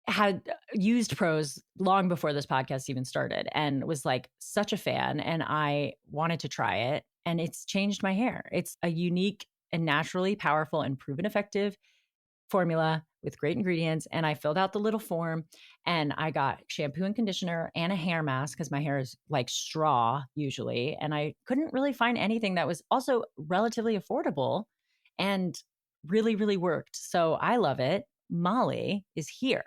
had used Prose long before this podcast even started and was like such a fan. And I wanted to try it. And it's changed my hair. It's a unique and naturally powerful and proven effective formula with great ingredients. And I filled out the little form and I got shampoo and conditioner and a hair mask because my hair is like straw usually. And I couldn't really find anything that was also relatively affordable and really, really worked. So I love it. Molly is here.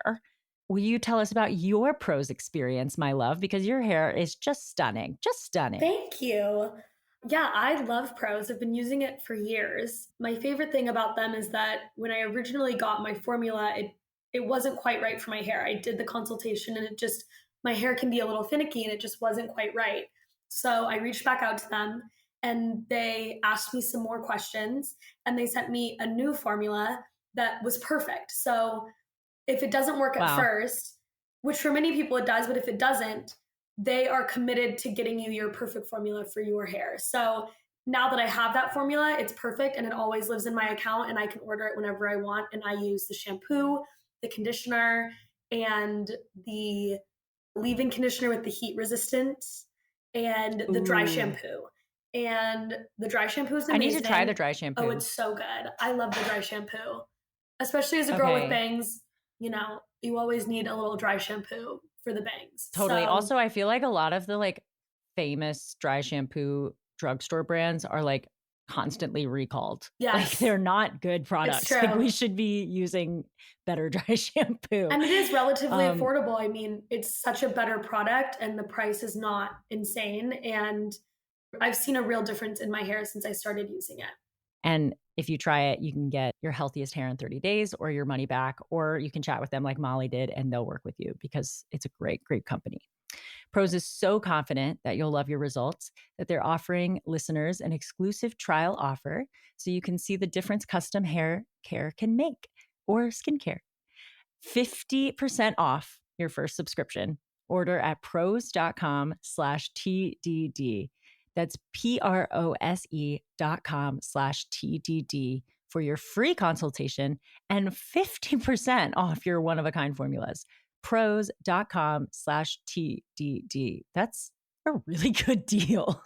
Will you tell us about your Prose experience, my love? Because your hair is just stunning, just stunning. Thank you. Yeah, I love Prose. I've been using it for years. My favorite thing about them is that when I originally got my formula, it wasn't quite right for my hair. I did the consultation and my hair can be a little finicky and it just wasn't quite right. So I reached back out to them and they asked me some more questions and they sent me a new formula that was perfect. So if it doesn't work at first, which for many people it does, but if it doesn't, they are committed to getting you your perfect formula for your hair. So now that I have that formula, it's perfect and it always lives in my account and I can order it whenever I want. And I use the shampoo, the conditioner, and the leave-in conditioner with the heat resistance and the dry shampoo. And the dry shampoo is amazing. I need to try the dry shampoo. Oh, it's so good. I love the dry shampoo. Especially as a girl with bangs, you know, you always need a little dry shampoo for the bangs. Totally. So, also, I feel like a lot of the like famous dry shampoo drugstore brands are like constantly recalled. Yes. Like they're not good products. It's true. Like we should be using better dry shampoo. And it is relatively affordable. I mean, it's such a better product and the price is not insane. And I've seen a real difference in my hair since I started using it. And if you try it, you can get your healthiest hair in 30 days or your money back, or you can chat with them like Molly did and they'll work with you because it's a great, great company. Prose is so confident that you'll love your results that they're offering listeners an exclusive trial offer so you can see the difference custom hair care can make or skincare. 50% off your first subscription. Order at prose.com/TDD. That's prose.com/TDD for your free consultation and 50% off your one-of-a-kind formulas. Prose.com/TDD. That's a really good deal.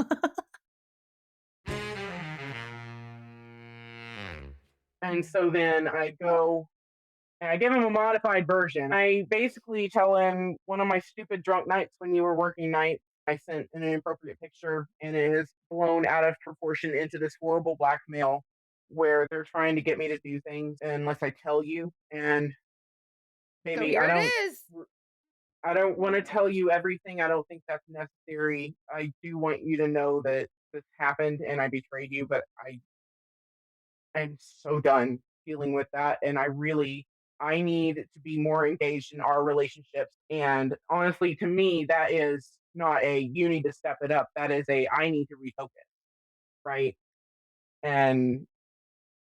And so then I go and I give him a modified version. I basically tell him one of my stupid drunk nights when you were working night, I sent an inappropriate picture and it is blown out of proportion into this horrible blackmail where they're trying to get me to do things unless I tell you. And So maybe here it is. I don't want to tell you everything. I don't think that's necessary. I do want you to know that this happened and I betrayed you, but I'm so done dealing with that. And I need to be more engaged in our relationships. And honestly, to me, that is not a you need to step it up. That is a I need to refocus, right? And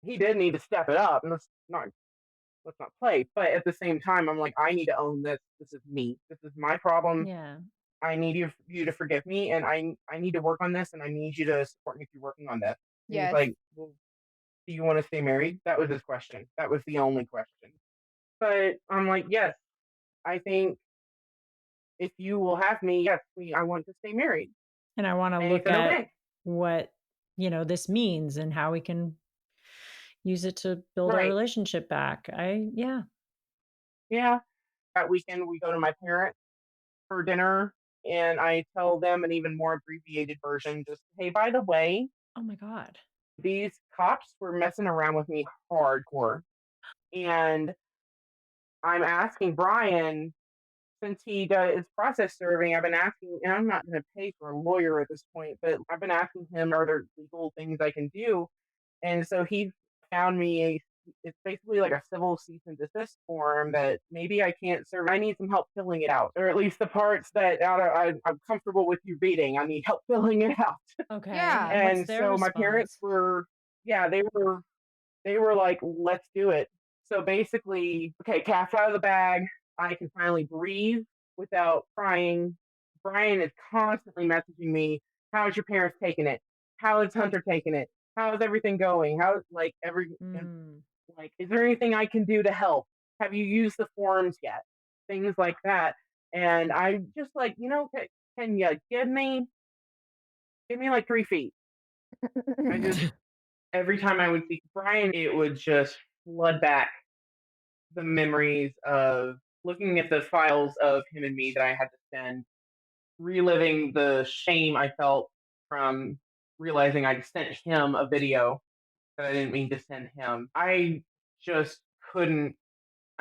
he did need to step it up. And let's not play. But at the same time, I'm like, I need to own this. This is me. This is my problem. Yeah. I need you to forgive me, and I need to work on this, and I need you to support me through working on this. And Yes. he's like, well, do you want to stay married? That was his question. That was the only question. But I'm like, yes, I think if you will have me, yes, I want to stay married. And I want to And he look said, at okay. what, this means and how we can use it to build our Right. relationship back. Yeah. That weekend, we go to my parents for dinner, and I tell them an even more abbreviated version. Just, hey, by the way, Oh my God. these cops were messing around with me hardcore, and I'm asking Brian, since he does process serving, I've been asking, and I'm not going to pay for a lawyer at this point, but I've been asking him, are there legal things I can do? And so he found me it's basically like a civil cease and desist form that maybe I can't serve. I need some help filling it out, or at least the parts that I'm comfortable with you reading. I need help filling it out. Okay. Yeah. And what's And their so my parents response? were, yeah, they were like, let's do it. So basically, okay, cat's out of the bag. I can finally breathe without crying. Brian is constantly messaging me, how's your parents taking it? How is Hunter taking it? How's everything going? How like and, Mm. like, is there anything I can do to help? Have you used the forums yet? Things like that. And I just like, can you give me like 3 feet? I just every time I would see Brian, it would just flood back the memories of looking at the files of him and me that I had to send, reliving the shame I felt from realizing I sent him a video that I didn't mean to send him. I just couldn't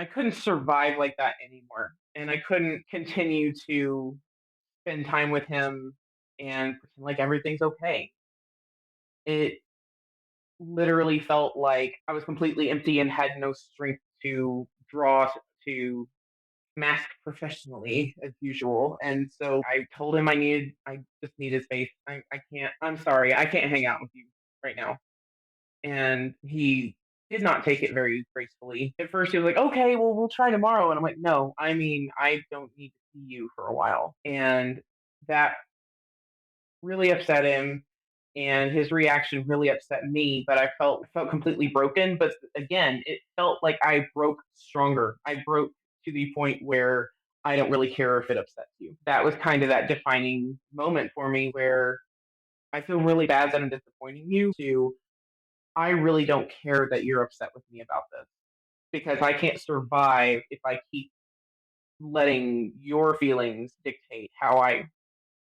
I couldn't survive like that anymore. And I couldn't continue to spend time with him and pretend like everything's okay. It literally felt like I was completely empty and had no strength to draw to mask professionally as usual. And so I told him I just needed space. I'm sorry, I can't hang out with you right now. And he did not take it very gracefully. At first, he was like, okay, well, we'll try tomorrow. And I'm like, no, I mean, I don't need to see you for a while. And that really upset him. And his reaction really upset me, but I felt completely broken. But again, it felt like I broke stronger. I broke to the point where I don't really care if it upsets you. That was kind of that defining moment for me where I feel really bad that I'm disappointing you. To I really don't care that you're upset with me about this because I can't survive if I keep letting your feelings dictate how I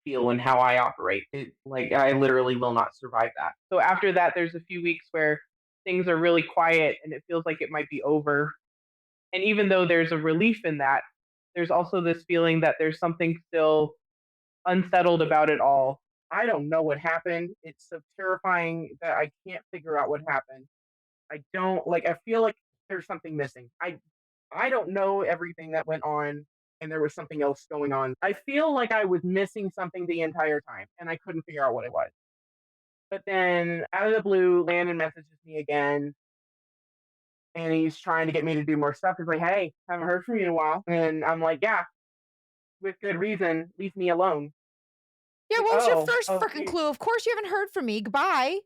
feel and how I operate. Like I literally will not survive that. So after that, there's a few weeks where things are really quiet and it feels like it might be over. And even though there's a relief in that, there's also this feeling that there's something still unsettled about it all. I don't know what happened. It's so terrifying that I can't figure out what happened. I don't like I feel like there's something missing. I don't know everything that went on and there was something else going on. I feel like I was missing something the entire time and I couldn't figure out what it was. But then out of the blue, Landon messages me again and he's trying to get me to do more stuff. He's like, hey, haven't heard from you in a while. And I'm like, yeah, with good reason, leave me alone. Yeah, Like, what was your oh, first freaking okay. clue? Of course you haven't heard from me. Goodbye.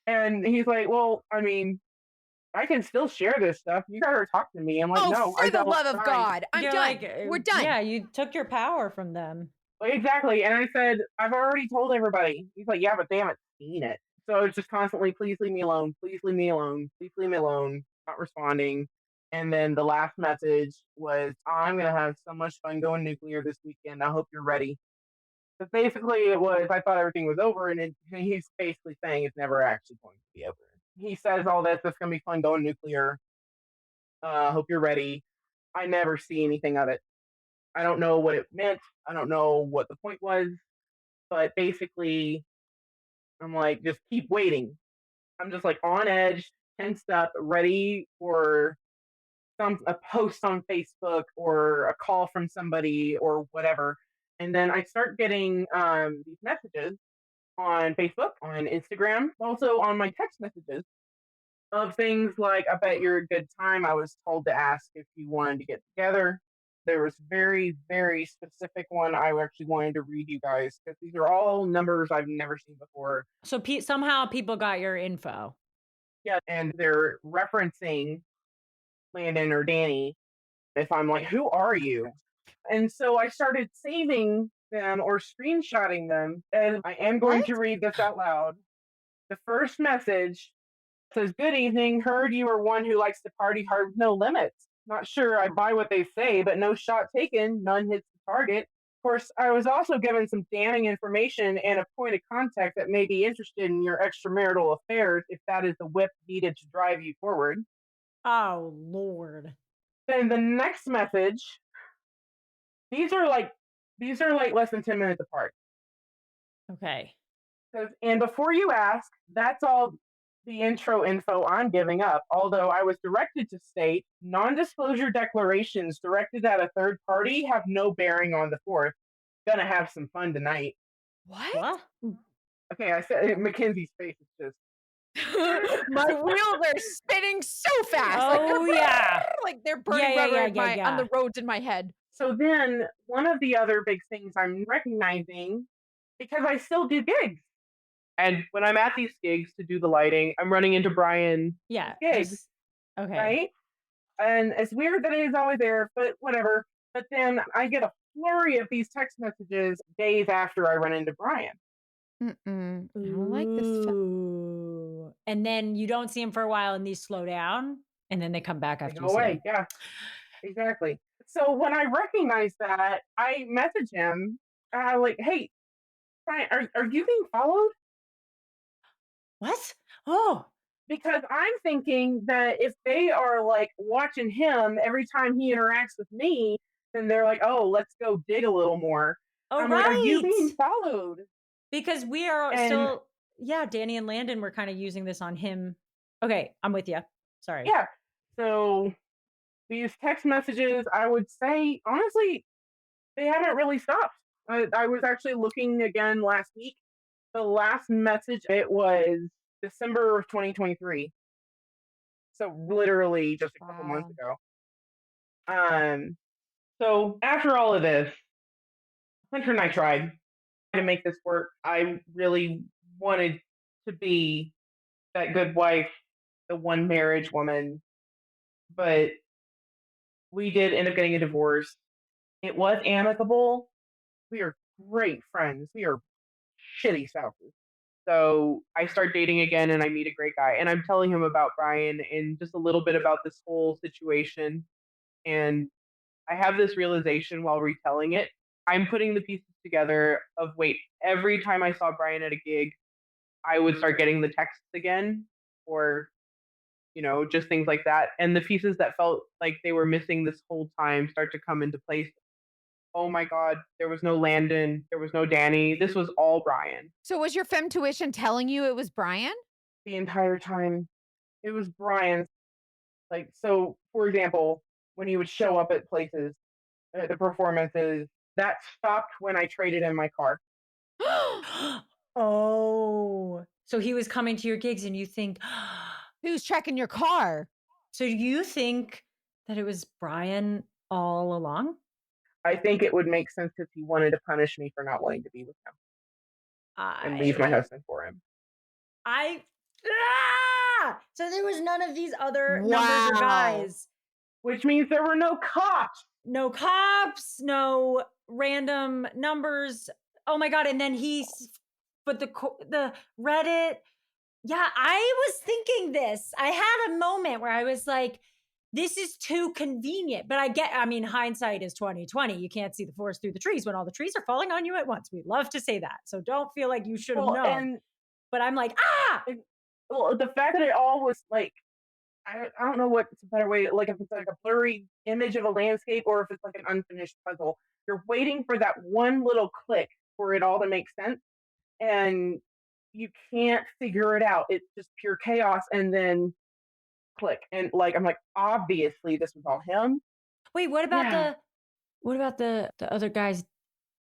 And he's like, well, I mean, I can still share this stuff. You gotta talk to me. I'm like, Oh, no, for I the don't. love of Fine. God. I'm You're done. like, We're done. Yeah, you took your power from them. Exactly. And I said, I've already told everybody. He's like, yeah, but they haven't seen it. So it's just constantly, please leave me alone. Please leave me alone. Please leave me alone. Not responding. And then the last message was, I'm going to have so much fun going nuclear this weekend. I hope you're ready. But basically, it was, I thought everything was over. And he's basically saying it's never actually going to be over. He says all this, it's going to be fun going nuclear. Hope you're ready. I never see anything of it. I don't know what it meant. I don't know what the point was. But basically, I'm like, just keep waiting. I'm just like on edge, tensed up, ready for a post on Facebook or a call from somebody or whatever. And then I start getting these messages on Facebook, on Instagram, also on my text messages of things like, I bet you're a good time. I was told to ask if you wanted to get together. There was very, very specific one I actually wanted to read you guys because these are all numbers I've never seen before. So somehow people got your info. Yeah, and they're referencing Landon or Danny. If I'm like, who are you? And so I started saving them or screenshotting them, and I am going to read this out loud. The first message says, good evening. Heard you are one who likes to party hard with no limits. Not sure I buy what they say, but no shot taken. None hits the target. Of course, I was also given some damning information and a point of contact that may be interested in your extramarital affairs if that is the whip needed to drive you forward. Oh, Lord. Then the next message, these are like less than 10 minutes apart. Okay. Says, and before you ask, that's all the intro info I'm giving up, although I was directed to state non-disclosure declarations directed at a third party have no bearing on the fourth. Gonna have some fun tonight. What? Okay, I said Mackenzie's face is just My wheels are spinning so fast. Oh, yeah. Like they're burning Yeah, rubber yeah. on the roads in my head. So then one of the other big things I'm recognizing, because I still do gigs. And when I'm at these gigs to do the lighting, I'm running into Brian Yeah. gigs, Okay. right? And it's weird that he's always there, but whatever. But then I get a flurry of these text messages days after I run into Brian. I don't like this. Ooh. And then you don't see him for a while and these slow down and then they come back They after go you see away. him. Yeah, exactly. So when I recognize that, I message him, like, hey, Brian, are you being followed? What? Oh, Because I'm thinking that if they are like watching him every time he interacts with me, then they're like, oh, let's go dig a little more. oh, I'm like, are you being right. followed? Because we are And still, yeah, Danny and Landon were kind of using this on him. Okay, I'm with you. Sorry. yeah, so these text messages, I would say, honestly, they haven't really stopped. I was actually looking again last week. The last message, it was December of 2023. So literally just a couple months ago. So after all of this, Hunter and I tried to make this work. I really wanted to be that good wife, the one marriage woman, but we did end up getting a divorce. It was amicable. We are great friends. We are shitty spouses. So I start dating again and I meet a great guy. And I'm telling him about Brian and just a little bit about this whole situation. And I have this realization while retelling it. I'm putting the pieces together of wait, every time I saw Brian at a gig, I would start getting the texts again or, just things like that. And the pieces that felt like they were missing this whole time start to come into place. Oh my God, there was no Landon, there was no Danny. This was all Brian. So was your femtuition telling you it was Brian? The entire time. It was Brian. Like, so for example, when he would show up at places, the performances, that stopped when I traded in my car. Oh, so he was coming to your gigs and you think, Who's checking your car? so you think that it was Brian all along? I think it would make sense if he wanted to punish me for not wanting to be with him and leave my husband for him. So there was none of these other numbers or guys. Which means there were no cops. No cops, no random numbers. Oh my God. And then but the Reddit. Yeah, I was thinking this. I had a moment where I was like, this is too convenient. But hindsight is 2020. You can't see the forest through the trees when all the trees are falling on you at once. We love to say that. So don't feel like you should have known. But I'm like, Well, the fact that it all was like, I don't know what's a better way, like if it's like a blurry image of a landscape or if it's like an unfinished puzzle. You're waiting for that one little click for it all to make sense. And you can't figure it out. It's just pure chaos and then click. And like, I'm like, obviously this was all him. Wait, what about the other guy's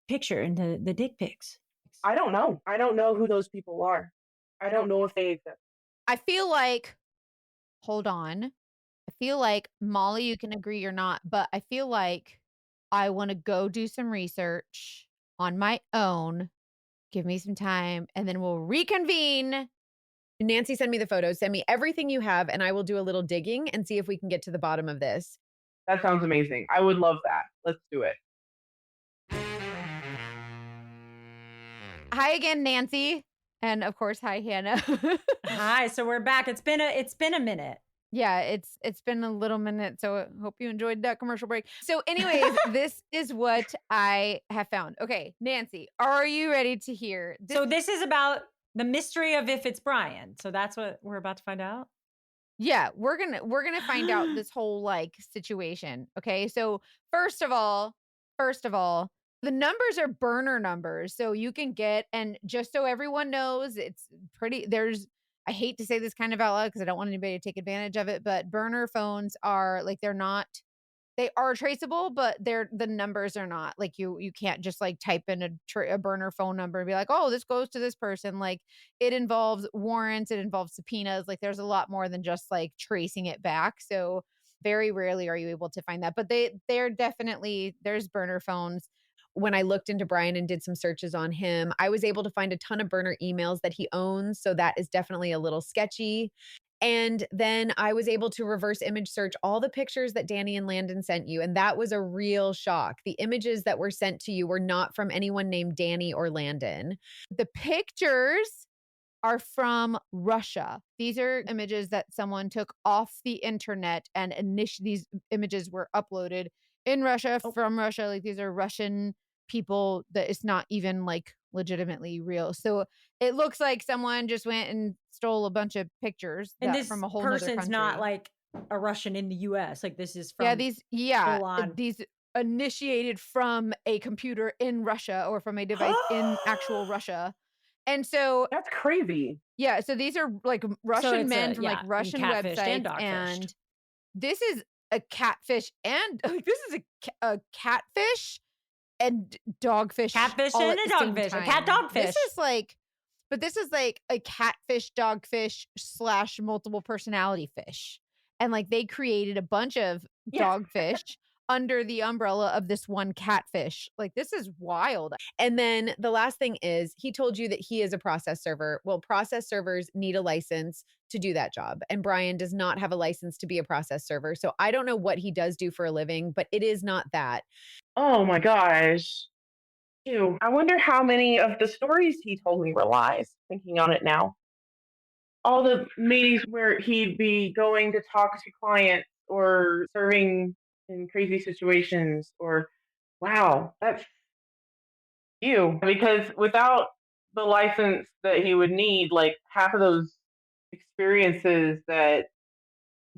picture and the dick pics? I don't know. I don't know who those people are. I don't know if they exist. I feel like, hold on. I feel like, Molly, you can agree or not, but I feel like I want to go do some research on my own. Give me some time and then we'll reconvene. Nancy, send me the photos. Send me everything you have and I will do a little digging and see if we can get to the bottom of this. That sounds amazing. I would love that. Let's do it. Hi again, Nancy. And of course, hi, Hannah. Hi, so we're back. It's been a minute. Yeah, it's been a little minute, so I hope you enjoyed that commercial break. So anyways, this is what I have found. Okay, Nancy, are you ready to hear? So this is about the mystery of if it's Brian. So that's what we're about to find out? Yeah, we're gonna find out this whole like situation. Okay, so first of all, the numbers are burner numbers, so you can get, and just so everyone knows, it's pretty. I hate to say this kind of out loud because I don't want anybody to take advantage of it, but burner phones are like, they are traceable, but the numbers are not. Like you can't just like type in a burner phone number and be like, "Oh, this goes to this person." Like it involves warrants, it involves subpoenas. Like there's a lot more than just like tracing it back. So very rarely are you able to find that. But they're definitely, there's burner phones. When I looked into Brian and did some searches on him, I was able to find a ton of burner emails that he owns. So that is definitely a little sketchy. And then I was able to reverse image search all the pictures that Danny and Landon sent you. And that was a real shock. The images that were sent to you were not from anyone named Danny or Landon. The pictures are from Russia. These are images that someone took off the internet, and these images were uploaded in Russia from Russia. Like these are Russian people that it's not even like legitimately real. So it looks like someone just went and stole a bunch of pictures And this from a whole nother person's country. not like a Russian in the US. Like this is from these initiated from a computer in Russia or from a device in actual Russia. And so That's crazy. yeah, so these are like Russian men from like Russian catfished and websites, dogfished. and this is a catfish, and like this is a catfish and dogfish, Catfish all and at a the same dogfish, a time. cat dogfish. This is like a catfish dogfish / multiple personality fish, and like they created a bunch of dogfish under the umbrella of this one catfish. Like this is wild. And then the last thing is he told you that he is a process server. Well, process servers need a license to do that job. And Brian does not have a license to be a process server. So I don't know what he does do for a living, but it is not that. Oh my gosh. Ew. I wonder how many of the stories he told me were lies, thinking on it now. All the meetings where he'd be going to talk to clients or serving in crazy situations, or wow, that's ew. Because without the license that he would need, like half of those experiences that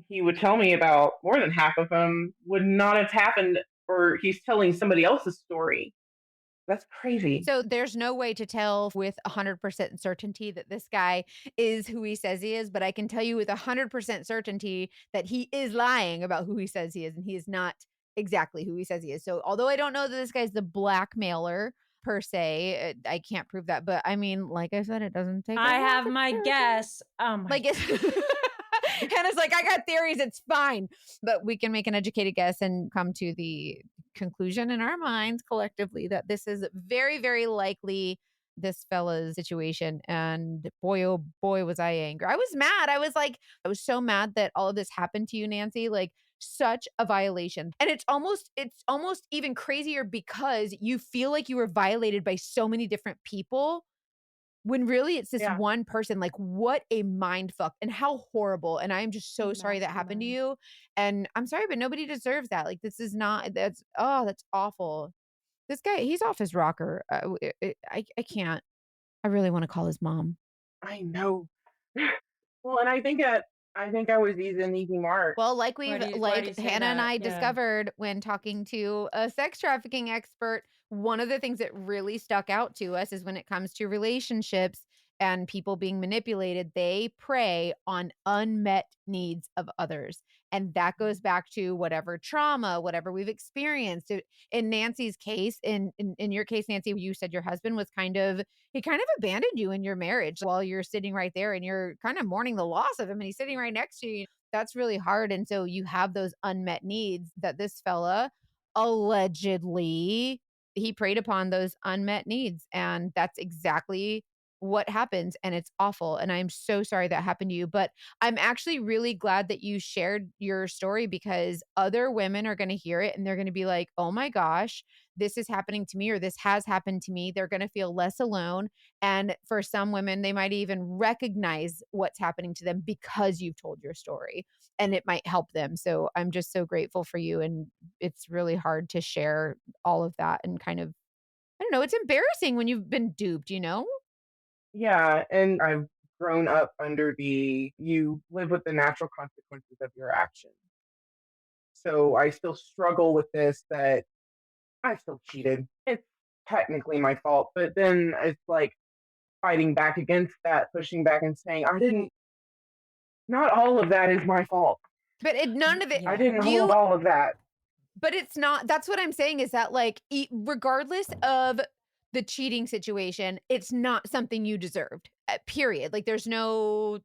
he would tell me about, more than half of them would not have happened, or he's telling somebody else's story. That's crazy. So there's no way to tell with 100% certainty that this guy is who he says he is, but I can tell you with 100% certainty that he is lying about who he says he is, and he is not exactly who he says he is. So although I don't know that this guy's the blackmailer per se, I can't prove that, but I mean, like I said, it doesn't take. I have my guess. Like it's Hannah's like, I got theories, it's fine. But we can make an educated guess and come to the conclusion in our minds collectively that this is very, very likely this fella's situation. And boy, oh boy, was I angry. I was mad. I was so mad that all of this happened to you, Nancy. Like such a violation. And it's almost even crazier because you feel like you were violated by so many different people, when really it's this one person. Like what a mind fuck, and how horrible. And I am just so sorry that happened to you. And I'm sorry, but nobody deserves that. Like this is not, that's awful. This guy, he's off his rocker. I can't, I really want to call his mom. I know. Well, and I think I was an easy mark. Well, like Hannah and I discovered when talking to a sex trafficking expert, one of the things that really stuck out to us is when it comes to relationships and people being manipulated, they prey on unmet needs of others. And that goes back to whatever trauma, whatever we've experienced. In Nancy's case, in your case, Nancy, you said your husband was he kind of abandoned you in your marriage while you're sitting right there and you're kind of mourning the loss of him, and he's sitting right next to you. That's really hard. And so you have those unmet needs that this fella allegedly, he preyed upon those unmet needs. And that's exactly what happens. And it's awful. And I'm so sorry that happened to you. But I'm actually really glad that you shared your story, because other women are going to hear it and they're going to be like, oh my gosh, this is happening to me, or this has happened to me. They're going to feel less alone. And for some women, they might even recognize what's happening to them because you've told your story, and it might help them. So I'm just so grateful for you. And it's really hard to share all of that, and kind of, I don't know, it's embarrassing when you've been duped, you know? Yeah, and I've grown up under you live with the natural consequences of your actions. So I still struggle with this, that I still cheated. It's technically my fault, but then it's like fighting back against that, pushing back and saying, I didn't Not all of that is my fault. But none of it. I didn't You hold all of that. But it's not, that's what I'm saying, is that like regardless of the cheating situation, it's not something you deserved. Period. Like there's no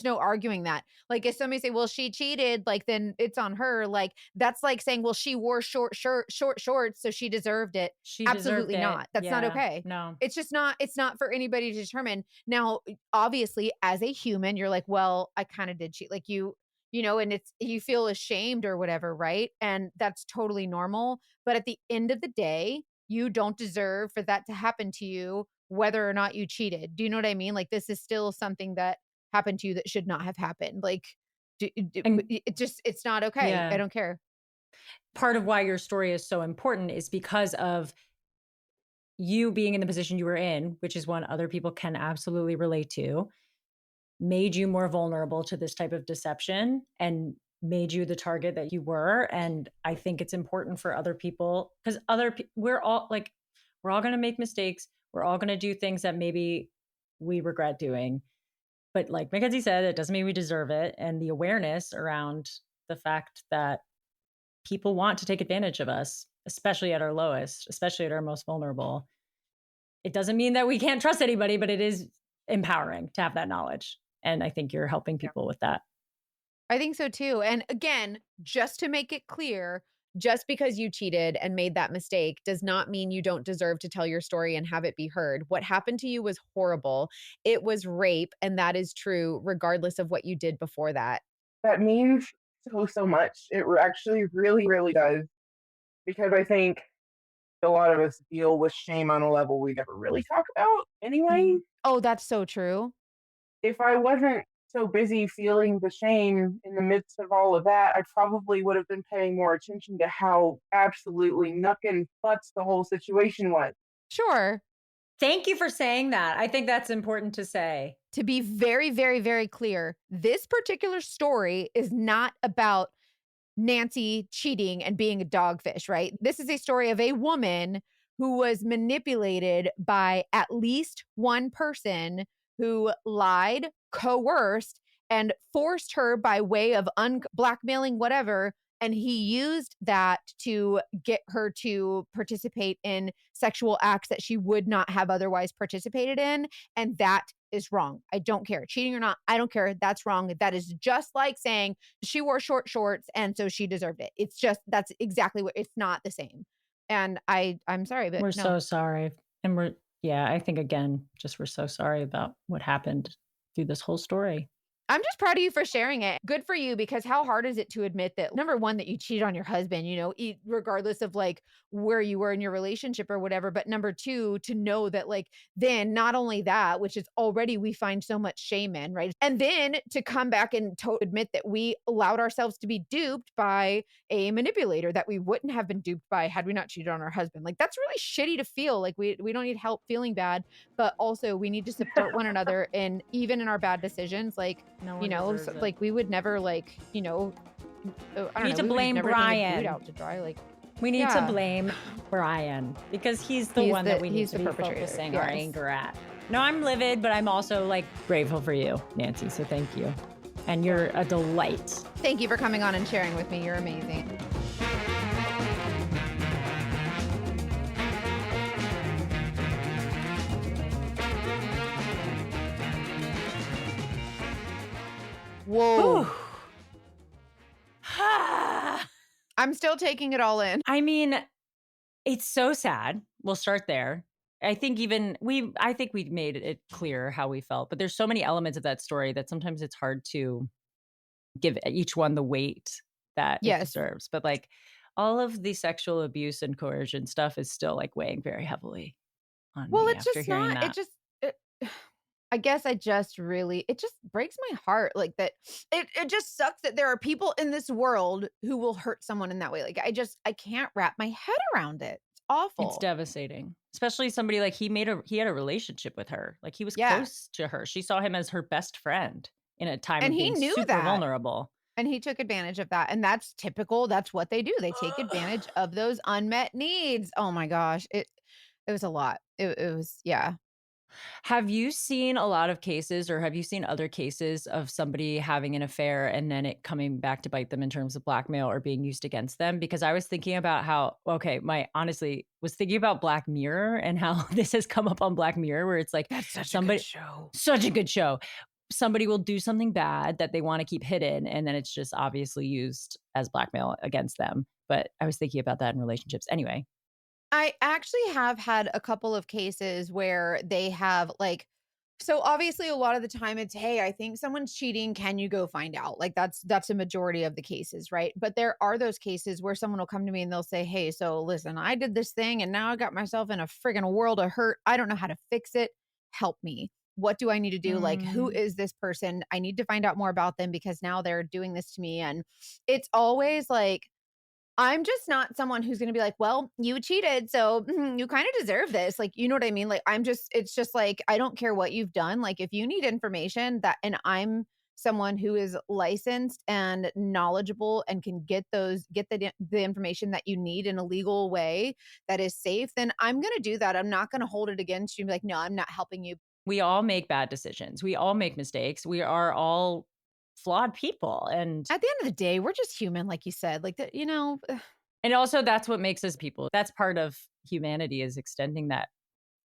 arguing that. Like if somebody say, well, she cheated, like then it's on her. Like that's like saying, well, she wore short shorts, so she deserved it. She Absolutely deserved it. not. That's not Yeah. okay. No. It's just not, it's not for anybody to determine. Now, obviously, as a human, you're like, well, I kind of did cheat. Like you know, and it's, you feel ashamed or whatever, right? And that's totally normal. But at the end of the day, you don't deserve for that to happen to you, whether or not you cheated. Do you know what I mean? Like this is still something that happened to you that should not have happened. Like And it just, it's not okay. yeah. I don't care. Part of why your story is so important is because of you being in the position you were in, which is one other people can absolutely relate to, made you more vulnerable to this type of deception and made you the target that you were. And I think it's important for other people, because we're all going to make mistakes. We're all going to do things that maybe we regret doing. But like Mackenzie said, it doesn't mean we deserve it. And the awareness around the fact that people want to take advantage of us, especially at our lowest, especially at our most vulnerable. It doesn't mean that we can't trust anybody, but it is empowering to have that knowledge. And I think you're helping people with that. I think so too. And again, just to make it clear, just because you cheated and made that mistake does not mean you don't deserve to tell your story and have it be heard. What happened to you was horrible. It was rape, and that is true regardless of what you did before that. That means so much. It actually really, really does. Because I think a lot of us deal with shame on a level we never really talk about anyway. Oh, that's so true. If I wasn't so busy feeling the shame in the midst of all of that, I probably would have been paying more attention to how absolutely nuck and butts the whole situation was. Sure. Thank you for saying that. I think that's important to say. To be very, very, very clear, this particular story is not about Nancy cheating and being a dogfish, right? This is a story of a woman who was manipulated by at least one person who lied, coerced, and forced her by way of blackmailing, whatever. And he used that to get her to participate in sexual acts that she would not have otherwise participated in. And that is wrong. I don't care. Cheating or not, I don't care. That's wrong. That is just like saying she wore short shorts and so she deserved it. It's just, that's exactly what, it's not the same. And I'm sorry, but we're no. so sorry. And I think again, just we're so sorry about what happened through this whole story. I'm just proud of you for sharing it. Good for you, because how hard is it to admit that, number one, that you cheat on your husband, you know, regardless of like where you were in your relationship or whatever. But number two, to know that like, then not only that, which is already we find so much shame in, right? And then to come back and admit that we allowed ourselves to be duped by a manipulator that we wouldn't have been duped by had we not cheated on our husband. Like that's really shitty to feel. Like we don't need help feeling bad, but also we need to support one another, and even in our bad decisions, like, you know, so, like we would never like, you know, I need know, to we would blame never hang a Brian. dude out to dry. Like we need to blame Brian, because he's the one that we need to be focusing our anger at. No, I'm livid, but I'm also like grateful for you, Nancy. So thank you. And you're a delight. Thank you for coming on and sharing with me. You're amazing. Whoa. I'm still taking it all in. I mean, it's so sad. We'll start there. I think we made it clear how we felt, but there's so many elements of that story that sometimes it's hard to give each one the weight that it deserves. But like all of the sexual abuse and coercion stuff is still like weighing very heavily on me it's after just hearing not, that. I guess it just breaks my heart. Like that it just sucks that there are people in this world who will hurt someone in that way. Like I can't wrap my head around it. It's awful. It's devastating. Especially somebody like he had a relationship with her. Like he was close to her. She saw him as her best friend in a time and of he being knew super that. vulnerable. And he took advantage of that. And that's typical. That's what they do. They take advantage of those unmet needs. Oh my gosh. It was a lot. It was, yeah. Have you seen a lot of cases, or have you seen other cases of somebody having an affair and then it coming back to bite them in terms of blackmail or being used against them? Because I was thinking about how, okay, honestly was thinking about Black Mirror and how this has come up on Black Mirror, where it's like That's such somebody, a good show. such a good show. Somebody will do something bad that they want to keep hidden, and then it's just obviously used as blackmail against them. But I was thinking about that in relationships. Anyway, I actually have had a couple of cases where they have like, so obviously a lot of the time it's, hey, I think someone's cheating. Can you go find out? Like that's a majority of the cases, right? But there are those cases where someone will come to me and they'll say, hey, so listen, I did this thing and now I got myself in a friggin' world of hurt. I don't know how to fix it. Help me. What do I need to do? Like, who is this person? I need to find out more about them because now they're doing this to me. And it's always like, I'm just not someone who's going to be like, well, you cheated, so you kind of deserve this. Like, you know what I mean? Like, it's just like, I don't care what you've done. Like, if you need information and I'm someone who is licensed and knowledgeable and can get the information that you need in a legal way that is safe, then I'm going to do that. I'm not going to hold it against you and be like, no, I'm not helping you. we all make bad decisions. We all make mistakes. We are all flawed people. And At the end of the day, we're just human, like you said. Like, and also that's what makes us people. That's part of humanity, is extending that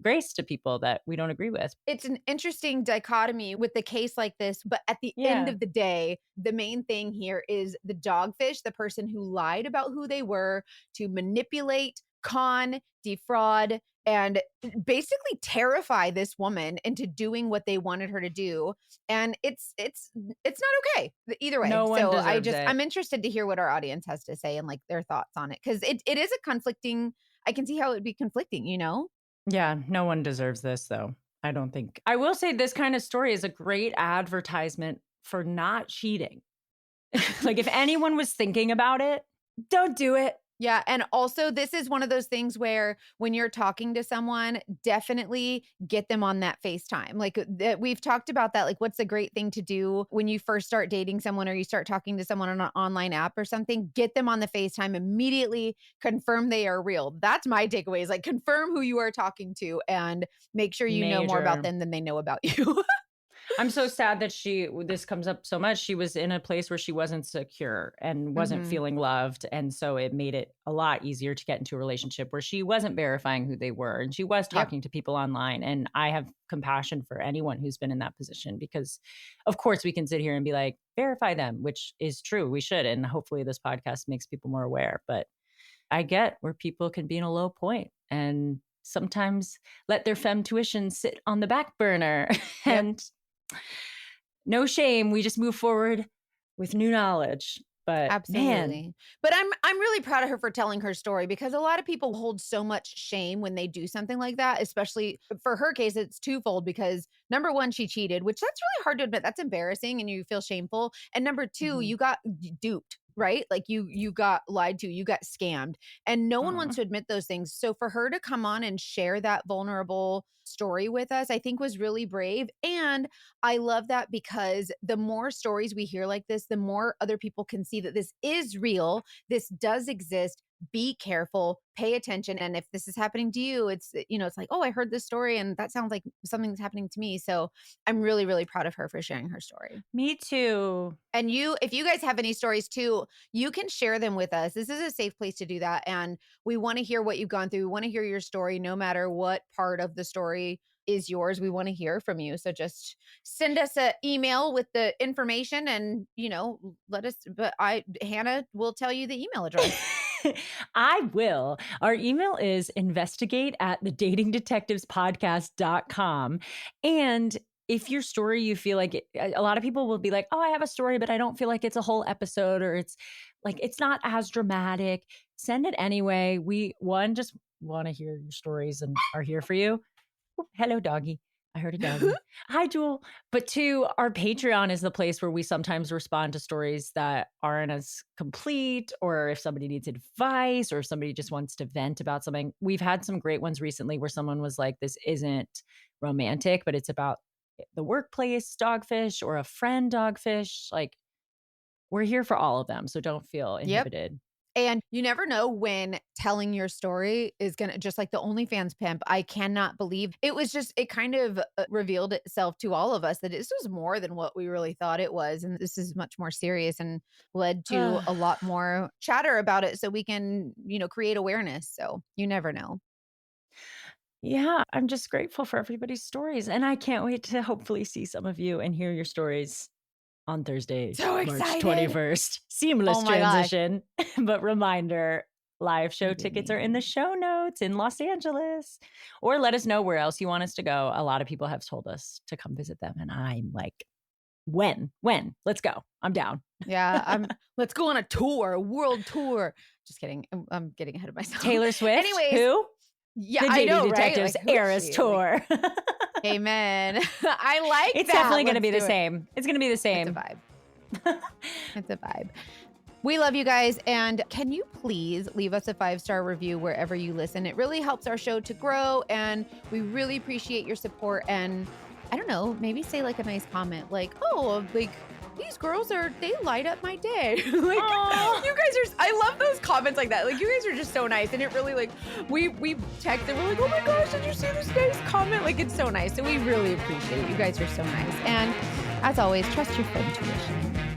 grace to people that we don't agree with. it's an interesting dichotomy with the case like this, but at the end Yeah. of the day, the main thing here is the dogfish, the person who lied about who they were to manipulate, con, defraud, and basically terrify this woman into doing what they wanted her to do. And it's not okay either way. No one So deserves it. I'm interested to hear what our audience has to say and like their thoughts on it, because it is a conflicting. I can see how it would be conflicting, you know. Yeah, no one deserves this, though. I don't think. I will say this kind of story is a great advertisement for not cheating. Like, if anyone was thinking about it, don't do it. Yeah. And also, this is one of those things where when you're talking to someone, definitely get them on that FaceTime. Like, we've talked about that. Like, what's the great thing to do when you first start dating someone or you start talking to someone on an online app or something? Get them on the FaceTime immediately, confirm they are real. That's my takeaway, is like, confirm who you are talking to and make sure you know more about Major. them than they know about you. I'm so sad that this comes up so much. She was in a place where she wasn't secure and wasn't Mhm. feeling loved. And so it made it a lot easier to get into a relationship where she wasn't verifying who they were. And she was Yep. talking to people online. And I have compassion for anyone who's been in that position, because of course we can sit here and be like, verify them, which is true. We should. And hopefully this podcast makes people more aware. But I get where people can be in a low point and sometimes let their femtuition sit on the back burner. And no shame. We just move forward with new knowledge. But Absolutely. man, But I'm really proud of her for telling her story, because a lot of people hold so much shame when they do something like that, especially for her case. It's twofold, because number one, she cheated, which that's really hard to admit. That's embarrassing and you feel shameful. And number two, Mhm. you got duped, right? Like you got lied to, you got scammed. And no one wants to admit those things. So for her to come on and share that vulnerable story with us, I think was really brave. And I love that, because the more stories we hear like this, the more other people can see that this is real. This does exist. Be careful, pay attention. And if this is happening to you, it's like, oh, I heard this story and that sounds like something that's happening to me. So I'm really, really proud of her for sharing her story. Me too. And if you guys have any stories too, you can share them with us. This is a safe place to do that. And we want to hear what you've gone through. We want to hear your story, no matter what part of the story is yours. We want to hear from you. So just send us an email with the information and, let us, but Hannah will tell you the email address. I will. Our email is investigate@thedatingdetectivespodcast.com. And if your story, you feel like a lot of people will be like, oh, I have a story, but I don't feel like it's a whole episode, or it's like, it's not as dramatic. Send it anyway. We, just want to hear your stories and are here for you. Oh, hello, doggy. I heard a doggy. Hi, Jewel. But two, our Patreon is the place where we sometimes respond to stories that aren't as complete, or if somebody needs advice, or if somebody just wants to vent about something. We've had some great ones recently where someone was like, this isn't romantic, but it's about the workplace dogfish or a friend dogfish. Like, we're here for all of them. So don't feel inhibited. And you never know when telling your story is going to, just like the OnlyFans pimp, I cannot believe it kind of revealed itself to all of us that this was more than what we really thought it was. And this is much more serious and led to a lot more chatter about it so we can, create awareness. So you never know. Yeah, I'm just grateful for everybody's stories. And I can't wait to hopefully see some of you and hear your stories on Thursday, So March excited. 21st. Seamless Oh my gosh. transition. But reminder, live show tickets are in the show notes in Los Angeles. Or let us know where else you want us to go. A lot of people have told us to come visit them. And I'm like, when? Let's go. I'm down. Yeah, let's go on a world tour. Just kidding. I'm getting ahead of myself. Taylor Swift. Anyways. Who? Yeah, the I know, Lady right? Detectives Like, who is Eras she? tour. Amen. I like It's that. definitely going to Let's be the do it. same. It's going to be the same. It's a vibe. It's a vibe. We love you guys. And can you please leave us a 5-star review wherever you listen? It really helps our show to grow. And we really appreciate your support. And I don't know, maybe say like a nice comment like, oh, like, these girls they light up my day. Like, you guys I love those comments like that. Like, you guys are just so nice. And it really, like, we text and we're like, oh my gosh, did you see this nice comment? Like, it's so nice. So we really appreciate it. You guys are so nice. And as always, trust your intuition.